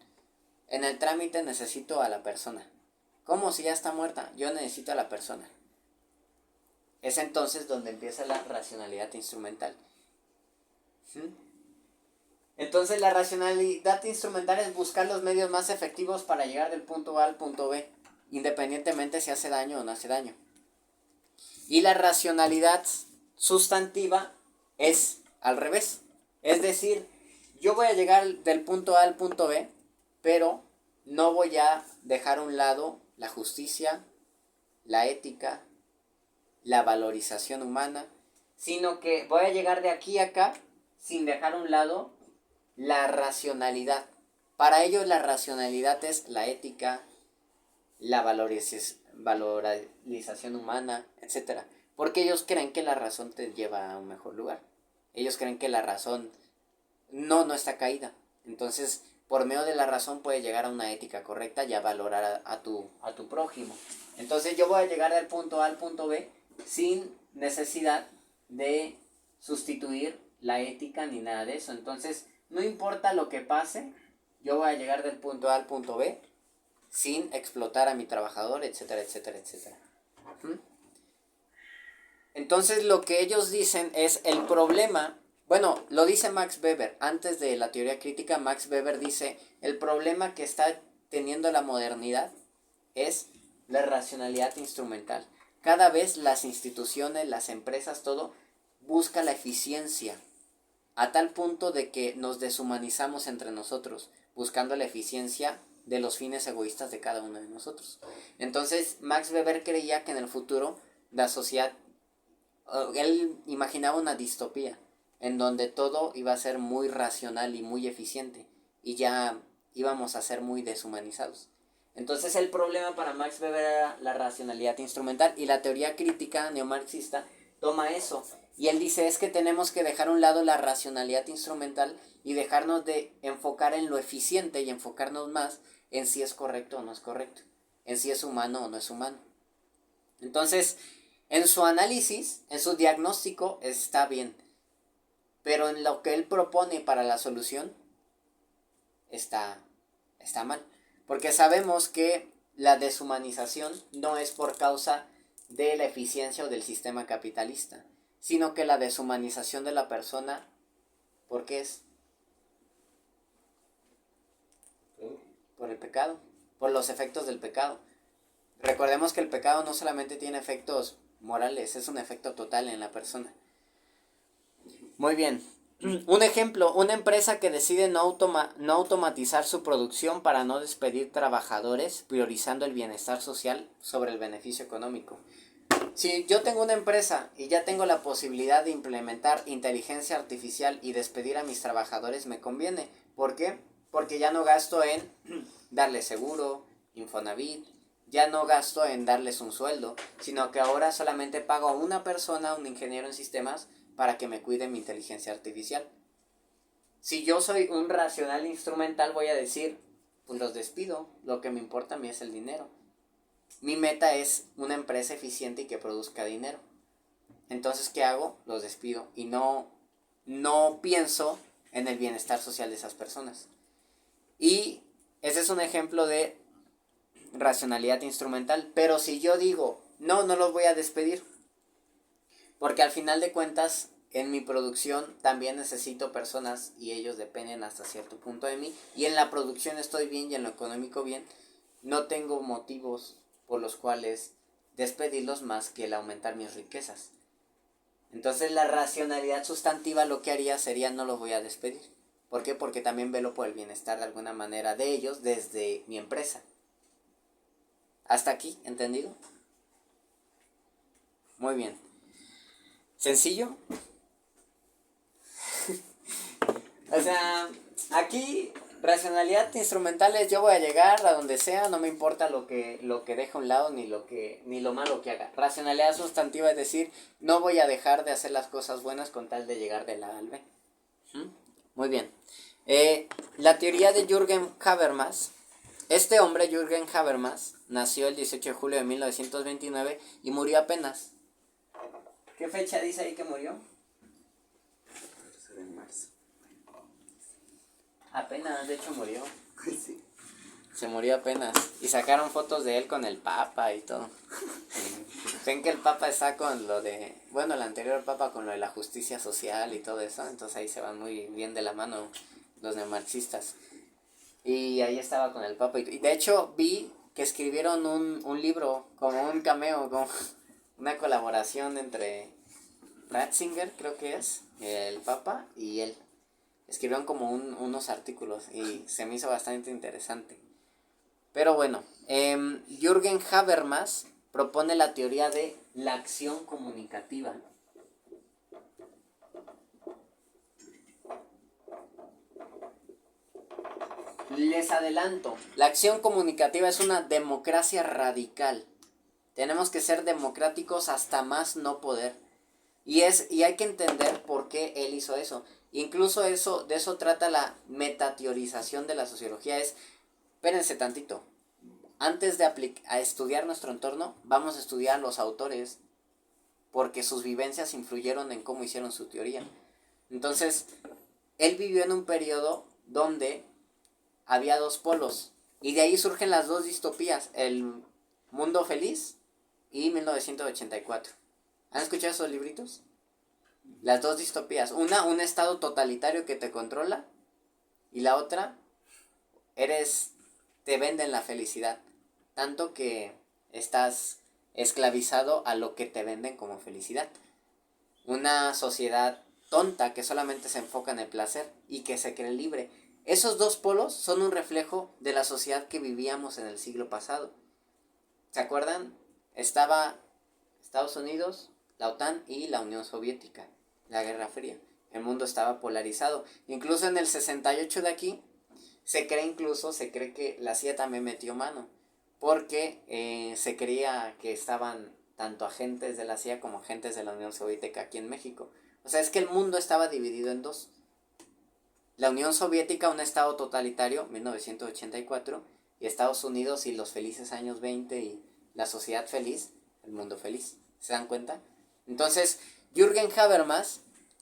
en el trámite necesito a la persona. ¿Cómo? Si ya está muerta, yo necesito a la persona. Es entonces donde empieza la racionalidad instrumental. Entonces la racionalidad instrumental es buscar los medios más efectivos para llegar del punto A al punto B, independientemente si hace daño o no hace daño. Y la racionalidad sustantiva es al revés. Es decir, yo voy a llegar del punto A al punto B, pero no voy a dejar a un lado la justicia, la ética, la valorización humana, sino que voy a llegar de aquí a acá sin dejar a un lado la racionalidad. Para ellos la racionalidad es la ética, la valorización humana, etc. Porque ellos creen que la razón te lleva a un mejor lugar. Ellos creen que la razón no está caída. Entonces, por medio de la razón puedes llegar a una ética correcta y a valorar a tu prójimo. Entonces yo voy a llegar del punto A al punto B sin necesidad de sustituir la ética ni nada de eso. Entonces, no importa lo que pase, yo voy a llegar del punto A al punto B sin explotar a mi trabajador, etcétera, etcétera, etcétera. Entonces, lo que ellos dicen es el problema. Bueno, lo dice Max Weber. Antes de la teoría crítica, Max Weber dice, el problema que está teniendo la modernidad es la racionalidad instrumental. Cada vez las instituciones, las empresas, todo, busca la eficiencia, a tal punto de que nos deshumanizamos entre nosotros, buscando la eficiencia de los fines egoístas de cada uno de nosotros. Entonces, Max Weber creía que en el futuro la sociedad, él imaginaba una distopía, en donde todo iba a ser muy racional y muy eficiente, y ya íbamos a ser muy deshumanizados. Entonces el problema para Max Weber era la racionalidad instrumental, y la teoría crítica neomarxista toma eso, y él dice es que tenemos que dejar a un lado la racionalidad instrumental y dejarnos de enfocar en lo eficiente y enfocarnos más en si es correcto o no es correcto, en si es humano o no es humano. Entonces, en su análisis, en su diagnóstico está bien, pero en lo que él propone para la solución está mal. Porque sabemos que la deshumanización no es por causa de la eficiencia o del sistema capitalista, sino que la deshumanización de la persona, ¿por qué es? Por el pecado, por los efectos del pecado. Recordemos que el pecado no solamente tiene efectos morales, es un efecto total en la persona. Muy bien. Un ejemplo, una empresa que decide no automatizar su producción para no despedir trabajadores, priorizando el bienestar social sobre el beneficio económico. Si yo tengo una empresa y ya tengo la posibilidad de implementar inteligencia artificial y despedir a mis trabajadores, me conviene. ¿Por qué? Porque ya no gasto en darles seguro, Infonavit, ya no gasto en darles un sueldo, sino que ahora solamente pago a una persona, un ingeniero en sistemas, para que me cuide mi inteligencia artificial. Si yo soy un racional instrumental, voy a decir, pues los despido, lo que me importa a mí es el dinero. Mi meta es una empresa eficiente y que produzca dinero. Entonces, ¿qué hago? Los despido y no pienso en el bienestar social de esas personas. Y ese es un ejemplo de racionalidad instrumental. Pero si yo digo, no los voy a despedir, porque al final de cuentas, en mi producción también necesito personas y ellos dependen hasta cierto punto de mí. Y en la producción estoy bien y en lo económico bien. No tengo motivos por los cuales despedirlos más que el aumentar mis riquezas. Entonces la racionalidad sustantiva lo que haría sería no los voy a despedir. ¿Por qué? Porque también velo por el bienestar de alguna manera de ellos desde mi empresa. ¿Hasta aquí? ¿Entendido? Muy bien. ¿Sencillo? O sea, aquí racionalidad instrumental es yo voy a llegar a donde sea, no me importa lo que deje a un lado ni lo malo que haga. Racionalidad sustantiva es decir, no voy a dejar de hacer las cosas buenas con tal de llegar de la A al B. Muy bien. La teoría de Jürgen Habermas. Este hombre, Jürgen Habermas, nació el 18 de julio de 1929 y murió apenas. ¿Qué fecha dice ahí que murió? En marzo. Apenas, de hecho murió. Sí. Se murió apenas. Y sacaron fotos de él con el Papa y todo. Ven que el Papa está con lo de... Bueno, el anterior Papa con lo de la justicia social y todo eso. Entonces ahí se van muy bien de la mano los neomarxistas. Y ahí estaba con el Papa. Y de hecho vi que escribieron un libro, como un cameo, como una colaboración entre Ratzinger, creo que es, el Papa y él. Escribieron como unos artículos y se me hizo bastante interesante. Pero bueno, Jürgen Habermas propone la teoría de la acción comunicativa. Les adelanto, la acción comunicativa es una democracia radical. Tenemos que ser democráticos hasta más no poder. Y hay que entender por qué él hizo eso. Incluso de eso trata la metateorización de la sociología. Espérense tantito. Antes de estudiar nuestro entorno, vamos a estudiar a los autores, porque sus vivencias influyeron en cómo hicieron su teoría. Entonces, él vivió en un periodo donde había dos polos, y de ahí surgen las dos distopías, El Mundo Feliz y 1984. ¿Han escuchado esos libritos? Las dos distopías. Una, un estado totalitario que te controla, y la otra, te venden la felicidad, tanto que estás esclavizado a lo que te venden como felicidad. Una sociedad tonta que solamente se enfoca en el placer y que se cree libre. Esos dos polos son un reflejo de la sociedad que vivíamos en el siglo pasado. ¿Se acuerdan? Estaba Estados Unidos, la OTAN y la Unión Soviética, la Guerra Fría. El mundo estaba polarizado. Incluso en el 68 de aquí, se cree que la CIA también metió mano, porque se creía que estaban tanto agentes de la CIA como agentes de la Unión Soviética aquí en México. O sea, es que el mundo estaba dividido en dos. La Unión Soviética, un estado totalitario, 1984, y Estados Unidos y los felices años 20 y la sociedad feliz, el mundo feliz. ¿Se dan cuenta? Entonces, Jürgen Habermas,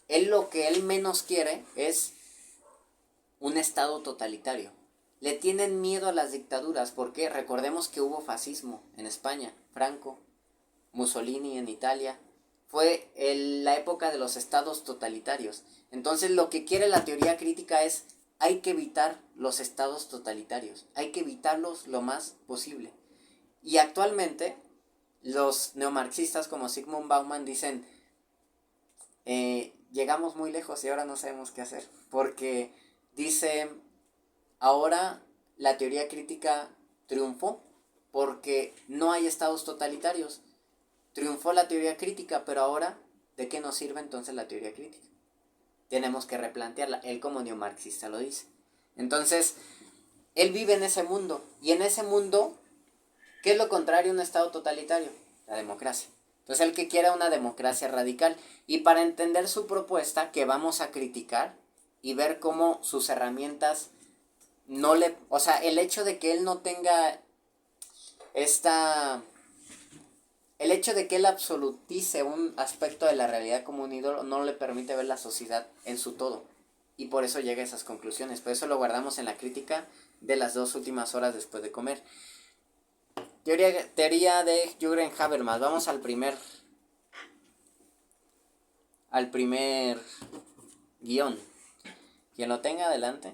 lo que él menos quiere es un estado totalitario. Le tienen miedo a las dictaduras porque recordemos que hubo fascismo en España, Franco, Mussolini en Italia. Fue la época de los estados totalitarios. Entonces lo que quiere la teoría crítica es hay que evitar los estados totalitarios, hay que evitarlos lo más posible. Y actualmente los neomarxistas como Zygmunt Bauman dicen llegamos muy lejos y ahora no sabemos qué hacer, porque dice ahora la teoría crítica triunfó porque no hay estados totalitarios. triunfó la teoría crítica, pero ahora, ¿de qué nos sirve entonces la teoría crítica? Tenemos que replantearla, él como neomarxista lo dice. Entonces, él vive en ese mundo, y en ese mundo, ¿qué es lo contrario a un estado totalitario? La democracia. Entonces, él que quiere una democracia radical, y para entender su propuesta, que vamos a criticar, y ver cómo sus herramientas no le... O sea, el hecho de que él no tenga el hecho de que él absolutice un aspecto de la realidad como un ídolo no le permite ver la sociedad en su todo. Y por eso llega a esas conclusiones. Por eso lo guardamos en la crítica de las 2 últimas horas después de comer. Teoría de Jürgen Habermas. Vamos al primer guión. Quien lo tenga adelante.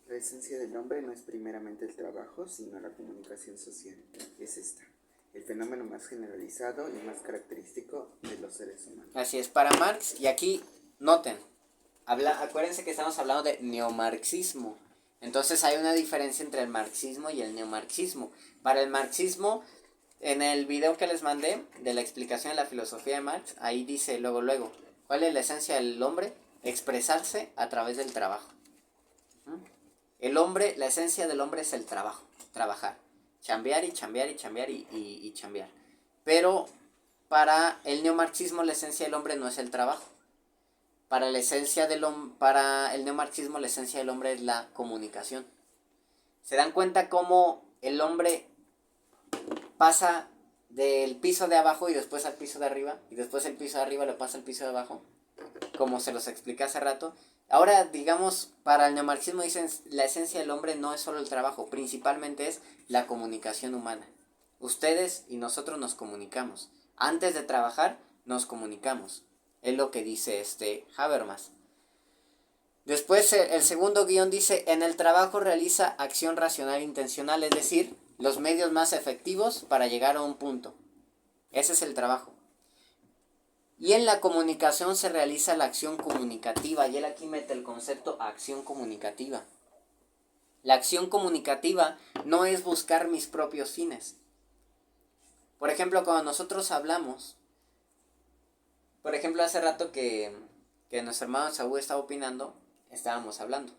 La esencia del hombre no es primeramente el trabajo, sino la comunicación social. Es esta, el fenómeno más generalizado y más característico de los seres humanos. Así es, para Marx, y aquí noten, acuérdense que estamos hablando de neomarxismo. Entonces hay una diferencia entre el marxismo y el neomarxismo. Para el marxismo, en el video que les mandé de la explicación de la filosofía de Marx, ahí dice luego, ¿cuál es la esencia del hombre? Expresarse a través del trabajo. La esencia del hombre es el trabajo, trabajar, chambear y chambear y chambear y chambear. Pero para el neomarxismo la esencia del hombre no es el trabajo. Para el neomarxismo la esencia del hombre es la comunicación. ¿Se dan cuenta cómo el hombre pasa del piso de abajo y después al piso de arriba? Y después el piso de arriba lo pasa al piso de abajo, como se los expliqué hace rato. Ahora, digamos, para el neomarxismo dicen la esencia del hombre no es solo el trabajo, principalmente es la comunicación humana. Ustedes y nosotros nos comunicamos. Antes de trabajar, nos comunicamos. Es lo que dice Habermas. Después, el segundo guión dice, en el trabajo realiza acción racional intencional, es decir, los medios más efectivos para llegar a un punto. Ese es el trabajo. Y en la comunicación se realiza la acción comunicativa. Y él aquí mete el concepto acción comunicativa. La acción comunicativa no es buscar mis propios fines. Por ejemplo, cuando nosotros hablamos, por ejemplo, hace rato que nuestro hermano Saúl estaba opinando, estábamos hablando.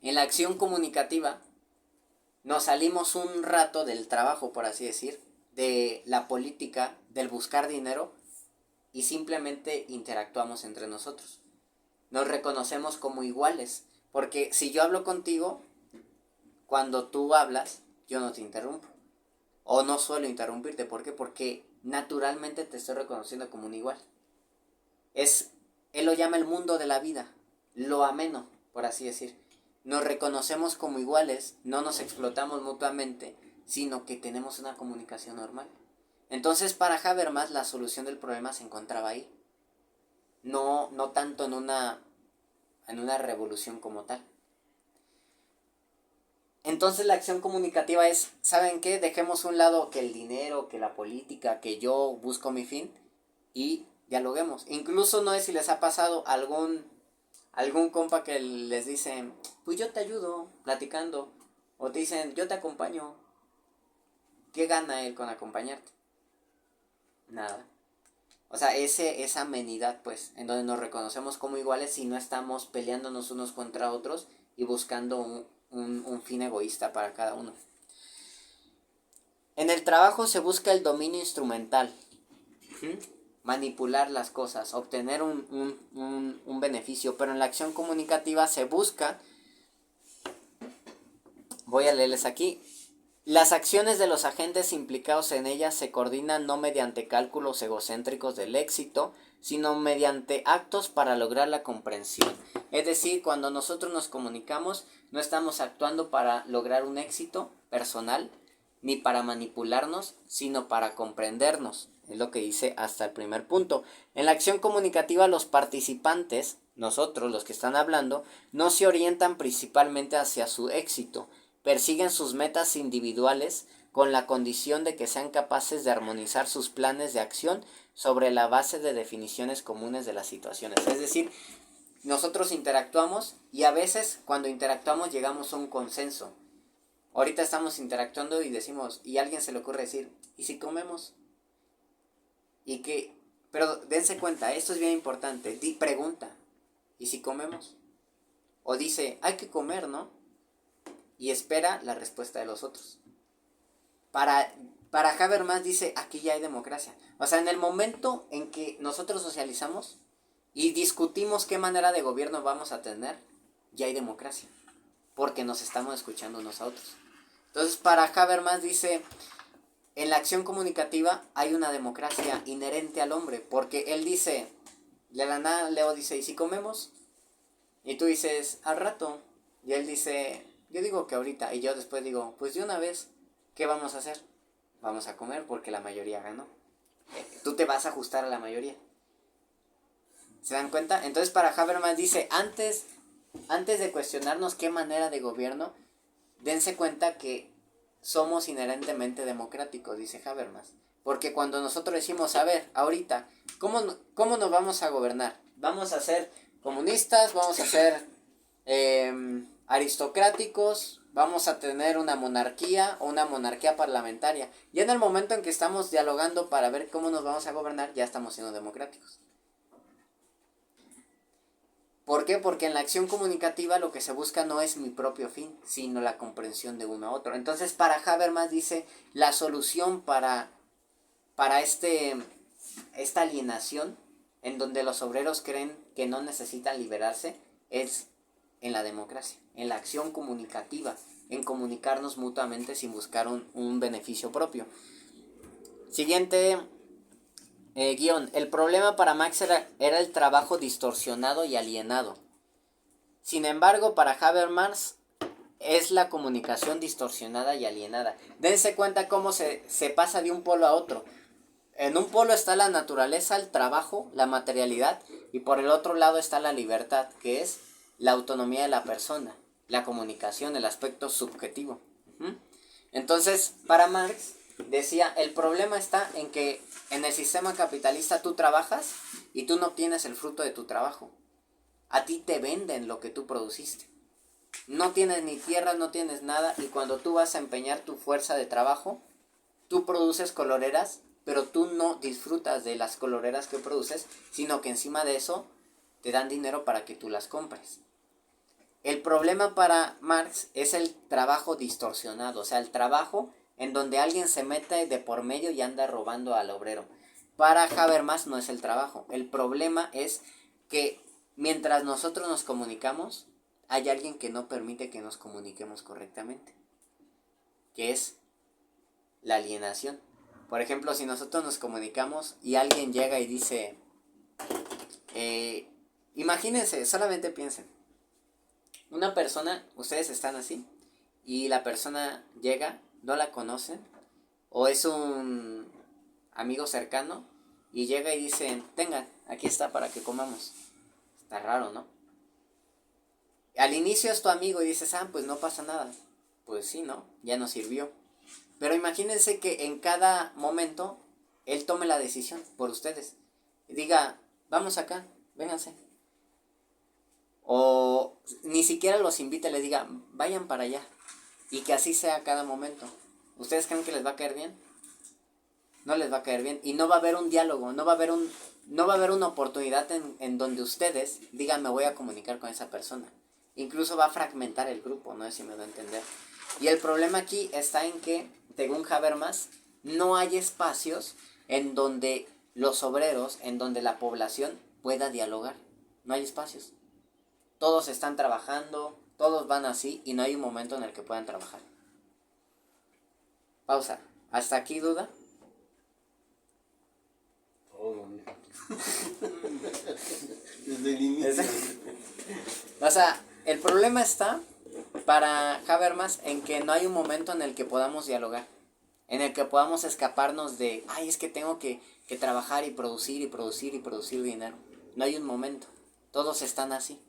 En la acción comunicativa nos salimos un rato del trabajo, por así decir, de la política, del buscar dinero, y simplemente interactuamos entre nosotros. Nos reconocemos como iguales. Porque si yo hablo contigo, cuando tú hablas, yo no te interrumpo. O no suelo interrumpirte. ¿Por qué? Porque naturalmente te estoy reconociendo como un igual. Él lo llama el mundo de la vida. Lo ameno, por así decir. Nos reconocemos como iguales, no nos explotamos mutuamente, sino que tenemos una comunicación normal. Entonces, para Habermas, la solución del problema se encontraba ahí. No tanto en una revolución como tal. Entonces, la acción comunicativa es, ¿saben qué? Dejemos a un lado que el dinero, que la política, que yo busco mi fin y dialoguemos. Incluso no sé si les ha pasado algún compa que les dice, pues yo te ayudo platicando. O te dicen, yo te acompaño. ¿Qué gana él con acompañarte? Nada. O sea, esa amenidad, pues, en donde nos reconocemos como iguales y no estamos peleándonos unos contra otros y buscando un fin egoísta para cada uno. En el trabajo se busca el dominio instrumental. Manipular las cosas, obtener un beneficio, pero en la acción comunicativa se busca, voy a leerles aquí, las acciones de los agentes implicados en ellas se coordinan no mediante cálculos egocéntricos del éxito, sino mediante actos para lograr la comprensión. Es decir, cuando nosotros nos comunicamos, no estamos actuando para lograr un éxito personal, ni para manipularnos, sino para comprendernos. Es lo que dice hasta el primer punto. En la acción comunicativa, los participantes, nosotros, los que están hablando, no se orientan principalmente hacia su éxito. Persiguen sus metas individuales con la condición de que sean capaces de armonizar sus planes de acción sobre la base de definiciones comunes de las situaciones. Es decir, nosotros interactuamos y a veces cuando interactuamos llegamos a un consenso. Ahorita estamos interactuando y decimos, y a alguien se le ocurre decir, ¿y si comemos? Y que, pero dense cuenta, esto es bien importante, pregunta, ¿y si comemos? O dice, hay que comer, ¿no? Y espera la respuesta de los otros. Para Habermas dice, aquí ya hay democracia. O sea, en el momento en que nosotros socializamos y discutimos qué manera de gobierno vamos a tener, ya hay democracia. Porque nos estamos escuchando unos a otros. Entonces, para Habermas dice, en la acción comunicativa hay una democracia inherente al hombre. Porque él dice, de la nada Leo dice, ¿y si comemos? Y tú dices, al rato. Y él dice, yo digo que ahorita. Y yo después digo, pues de una vez, ¿qué vamos a hacer? Vamos a comer porque la mayoría ganó. Tú te vas a ajustar a la mayoría. ¿Se dan cuenta? Entonces para Habermas dice, antes de cuestionarnos qué manera de gobierno, dense cuenta que somos inherentemente democráticos, dice Habermas. Porque cuando nosotros decimos, a ver, ahorita, ¿cómo nos vamos a gobernar? ¿Vamos a ser comunistas? ¿Vamos a ser aristocráticos? ¿Vamos a tener una monarquía o una monarquía parlamentaria? Ya en el momento en que estamos dialogando para ver cómo nos vamos a gobernar, ya estamos siendo democráticos. ¿Por qué? Porque en la acción comunicativa lo que se busca no es mi propio fin, sino la comprensión de uno a otro. Entonces, para Habermas dice, la solución para esta alienación, en donde los obreros creen que no necesitan liberarse, es en la democracia, en la acción comunicativa, en comunicarnos mutuamente sin buscar un beneficio propio. Siguiente guión. El problema para Marx era el trabajo distorsionado y alienado. Sin embargo, para Habermas es la comunicación distorsionada y alienada. Dense cuenta cómo se pasa de un polo a otro. En un polo está la naturaleza, el trabajo, la materialidad, y por el otro lado está la libertad, que es la autonomía de la persona, la comunicación, el aspecto subjetivo. Entonces, para Marx, decía, el problema está en que en el sistema capitalista tú trabajas y tú no obtienes el fruto de tu trabajo. A ti te venden lo que tú produciste. No tienes ni tierra, no tienes nada, y cuando tú vas a empeñar tu fuerza de trabajo, tú produces coloreras, pero tú no disfrutas de las coloreras que produces, sino que encima de eso te dan dinero para que tú las compres. El problema para Marx es el trabajo distorsionado, o sea, el trabajo en donde alguien se mete de por medio y anda robando al obrero. Para Habermas no es el trabajo. El problema es que mientras nosotros nos comunicamos, hay alguien que no permite que nos comuniquemos correctamente, que es la alienación. Por ejemplo, si nosotros nos comunicamos y alguien llega y dice, imagínense, solamente piensen, una persona, ustedes están así, y la persona llega, no la conocen, o es un amigo cercano, y llega y dice, tengan, aquí está para que comamos. Está raro, ¿no? Al inicio es tu amigo y dices, pues no pasa nada. Pues sí, ¿no? Ya nos sirvió. Pero imagínense que en cada momento él tome la decisión por ustedes. Y diga, vamos acá, vénganse. O ni siquiera los invite, les diga, vayan para allá. Y que así sea a cada momento. ¿Ustedes creen que les va a caer bien? No les va a caer bien. Y no va a haber un diálogo, no va a haber una oportunidad en donde ustedes digan, me voy a comunicar con esa persona. Incluso va a fragmentar el grupo, no sé si me da a entender. Y el problema aquí está en que, según Habermas, no hay espacios en donde los obreros, en donde la población pueda dialogar. No hay espacios. Todos están trabajando, todos van así y no hay un momento en el que puedan trabajar. Pausa. ¿Hasta aquí duda? Desde el inicio. O sea, el problema está para Habermas en que no hay un momento en el que podamos dialogar, en el que podamos escaparnos de, es que tengo que trabajar y producir y producir y producir dinero. No hay un momento, todos están así.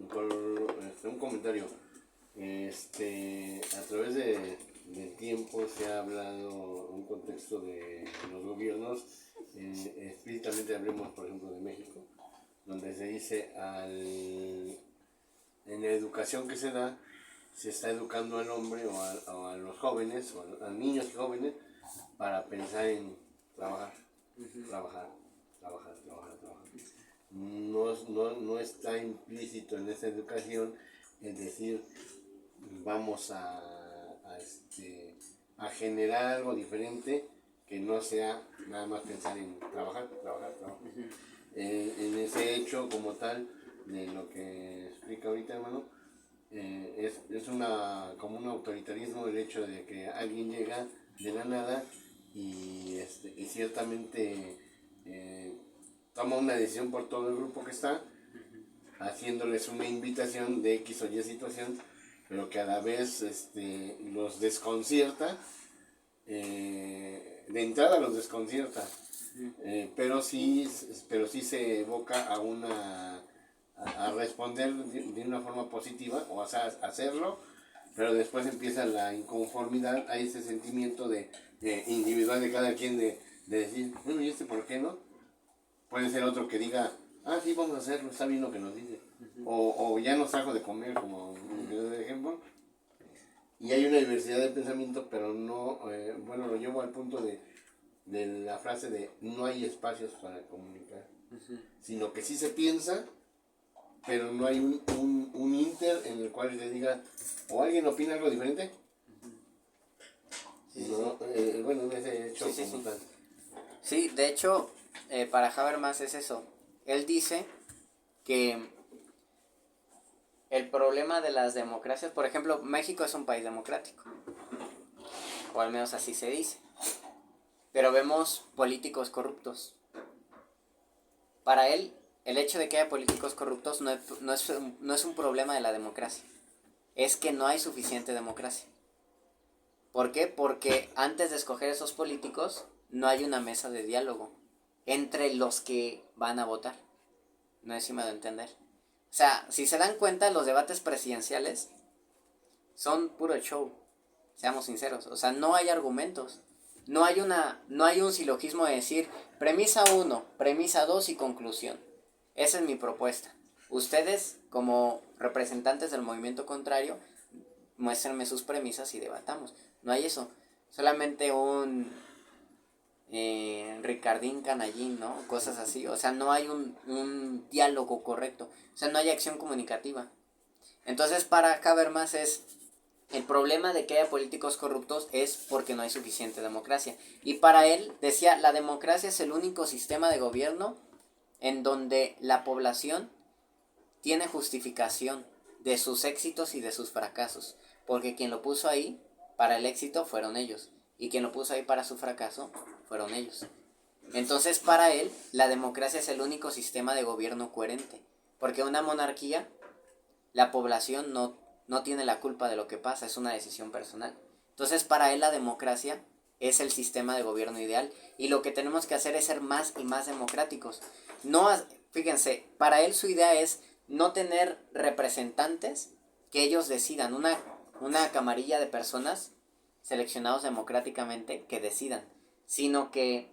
Por un comentario, a través del tiempo se ha hablado un contexto de los gobiernos, explícitamente hablemos por ejemplo de México, donde se dice en la educación que se da, se está educando al hombre o a los jóvenes, o a niños y jóvenes, para pensar en trabajar, trabajar, trabajar, trabajar, trabajar. No está implícito en esa educación el decir vamos a generar algo diferente que no sea nada más pensar en trabajar, trabajar, trabajar. En ese hecho como tal de lo que explica ahorita, hermano, es como un autoritarismo el hecho de que alguien llega de la nada y ciertamente toma una decisión por todo el grupo que está, haciéndoles una invitación de X o Y situación, pero que a la vez los desconcierta, de entrada los desconcierta, pero sí se evoca a responder de una forma positiva, o sea, hacerlo, pero después empieza la inconformidad, hay ese sentimiento de individual de cada quien de decir, bueno, ¿y por qué no? Puede ser otro que diga, sí, vamos a hacerlo, está bien lo que nos dice, o ya nos trajo de comer, como de ejemplo. Y hay una diversidad de pensamiento, pero no, lo llevo al punto de la frase de no hay espacios para comunicar, sino que sí se piensa, pero no hay un inter en el cual le diga, o alguien opina algo diferente. No, en ese hecho como tal. Sí, de hecho, para Habermas es eso. Él dice que el problema de las democracias, por ejemplo, México es un país democrático, o al menos así se dice, pero vemos políticos corruptos. Para él, el hecho de que haya políticos corruptos no es un problema de la democracia, es que no hay suficiente democracia. ¿Por qué? Porque antes de escoger esos políticos, no hay una mesa de diálogo entre los que van a votar. No sé si me doy a entender. O sea, si se dan cuenta, los debates presidenciales son puro show, seamos sinceros. O sea, no hay argumentos. No hay un silogismo de decir premisa 1, premisa 2 y conclusión. Esa es mi propuesta. Ustedes, como representantes del movimiento contrario, muéstrenme sus premisas y debatamos. No hay eso. Solamente un Ricardín Canallín, ¿no? Cosas así. O sea, no hay un diálogo correcto. O sea, no hay acción comunicativa. Entonces, para Habermas el problema de que haya políticos corruptos es porque no hay suficiente democracia. Y para él, decía, la democracia es el único sistema de gobierno en donde la población tiene justificación de sus éxitos y de sus fracasos. Porque quien lo puso ahí para el éxito fueron ellos. Y quien lo puso ahí para su fracaso fueron ellos. Entonces, para él, la democracia es el único sistema de gobierno coherente. Porque una monarquía, la población no tiene la culpa de lo que pasa, es una decisión personal. Entonces, para él la democracia es el sistema de gobierno ideal y lo que tenemos que hacer es ser más y más democráticos. Fíjense, para él su idea es no tener representantes que ellos decidan, una camarilla de personas seleccionados democráticamente que decidan, sino que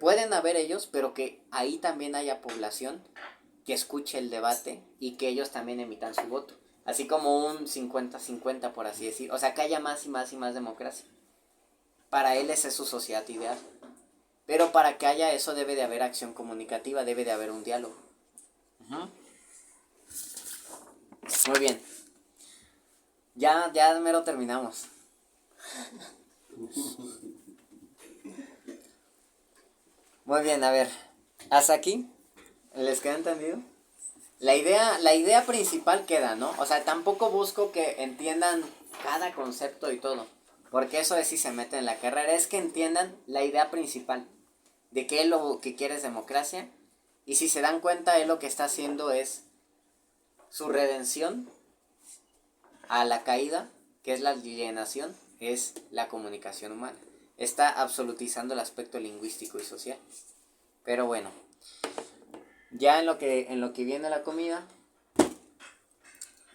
pueden haber ellos, pero que ahí también haya población que escuche el debate y que ellos también emitan su voto. Así como un 50-50, por así decir. O sea, que haya más y más y más democracia. Para él esa es su sociedad ideal. Pero para que haya eso debe de haber acción comunicativa, debe de haber un diálogo. Muy bien. Ya mero terminamos. Muy bien, a ver. ¿Hasta aquí? ¿Les queda entendido? La idea principal queda, ¿no? O sea, tampoco busco que entiendan cada concepto y todo, porque eso es si se mete en la carrera, es que entiendan la idea principal, de que él lo que quiere es democracia, y si se dan cuenta, él lo que está haciendo es su redención a la caída, que es la alienación, es la comunicación humana. Está absolutizando el aspecto lingüístico y social. Pero bueno. Ya en lo que viene la comida,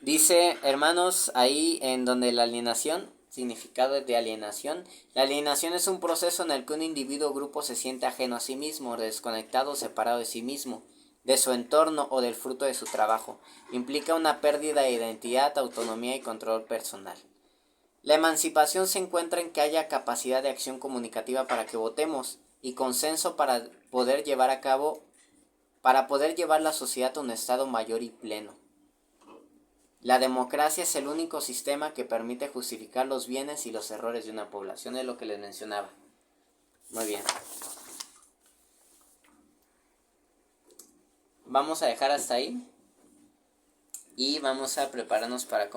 dice, hermanos, ahí en donde la alienación, significado de alienación, la alienación es un proceso en el que un individuo o grupo se siente ajeno a sí mismo, desconectado, separado de sí mismo, de su entorno o del fruto de su trabajo. Implica una pérdida de identidad, autonomía y control personal. La emancipación se encuentra en que haya capacidad de acción comunicativa para que votemos y consenso para poder llevar la sociedad a un estado mayor y pleno. La democracia es el único sistema que permite justificar los bienes y los errores de una población, es lo que les mencionaba. Muy bien. Vamos a dejar hasta ahí y vamos a prepararnos para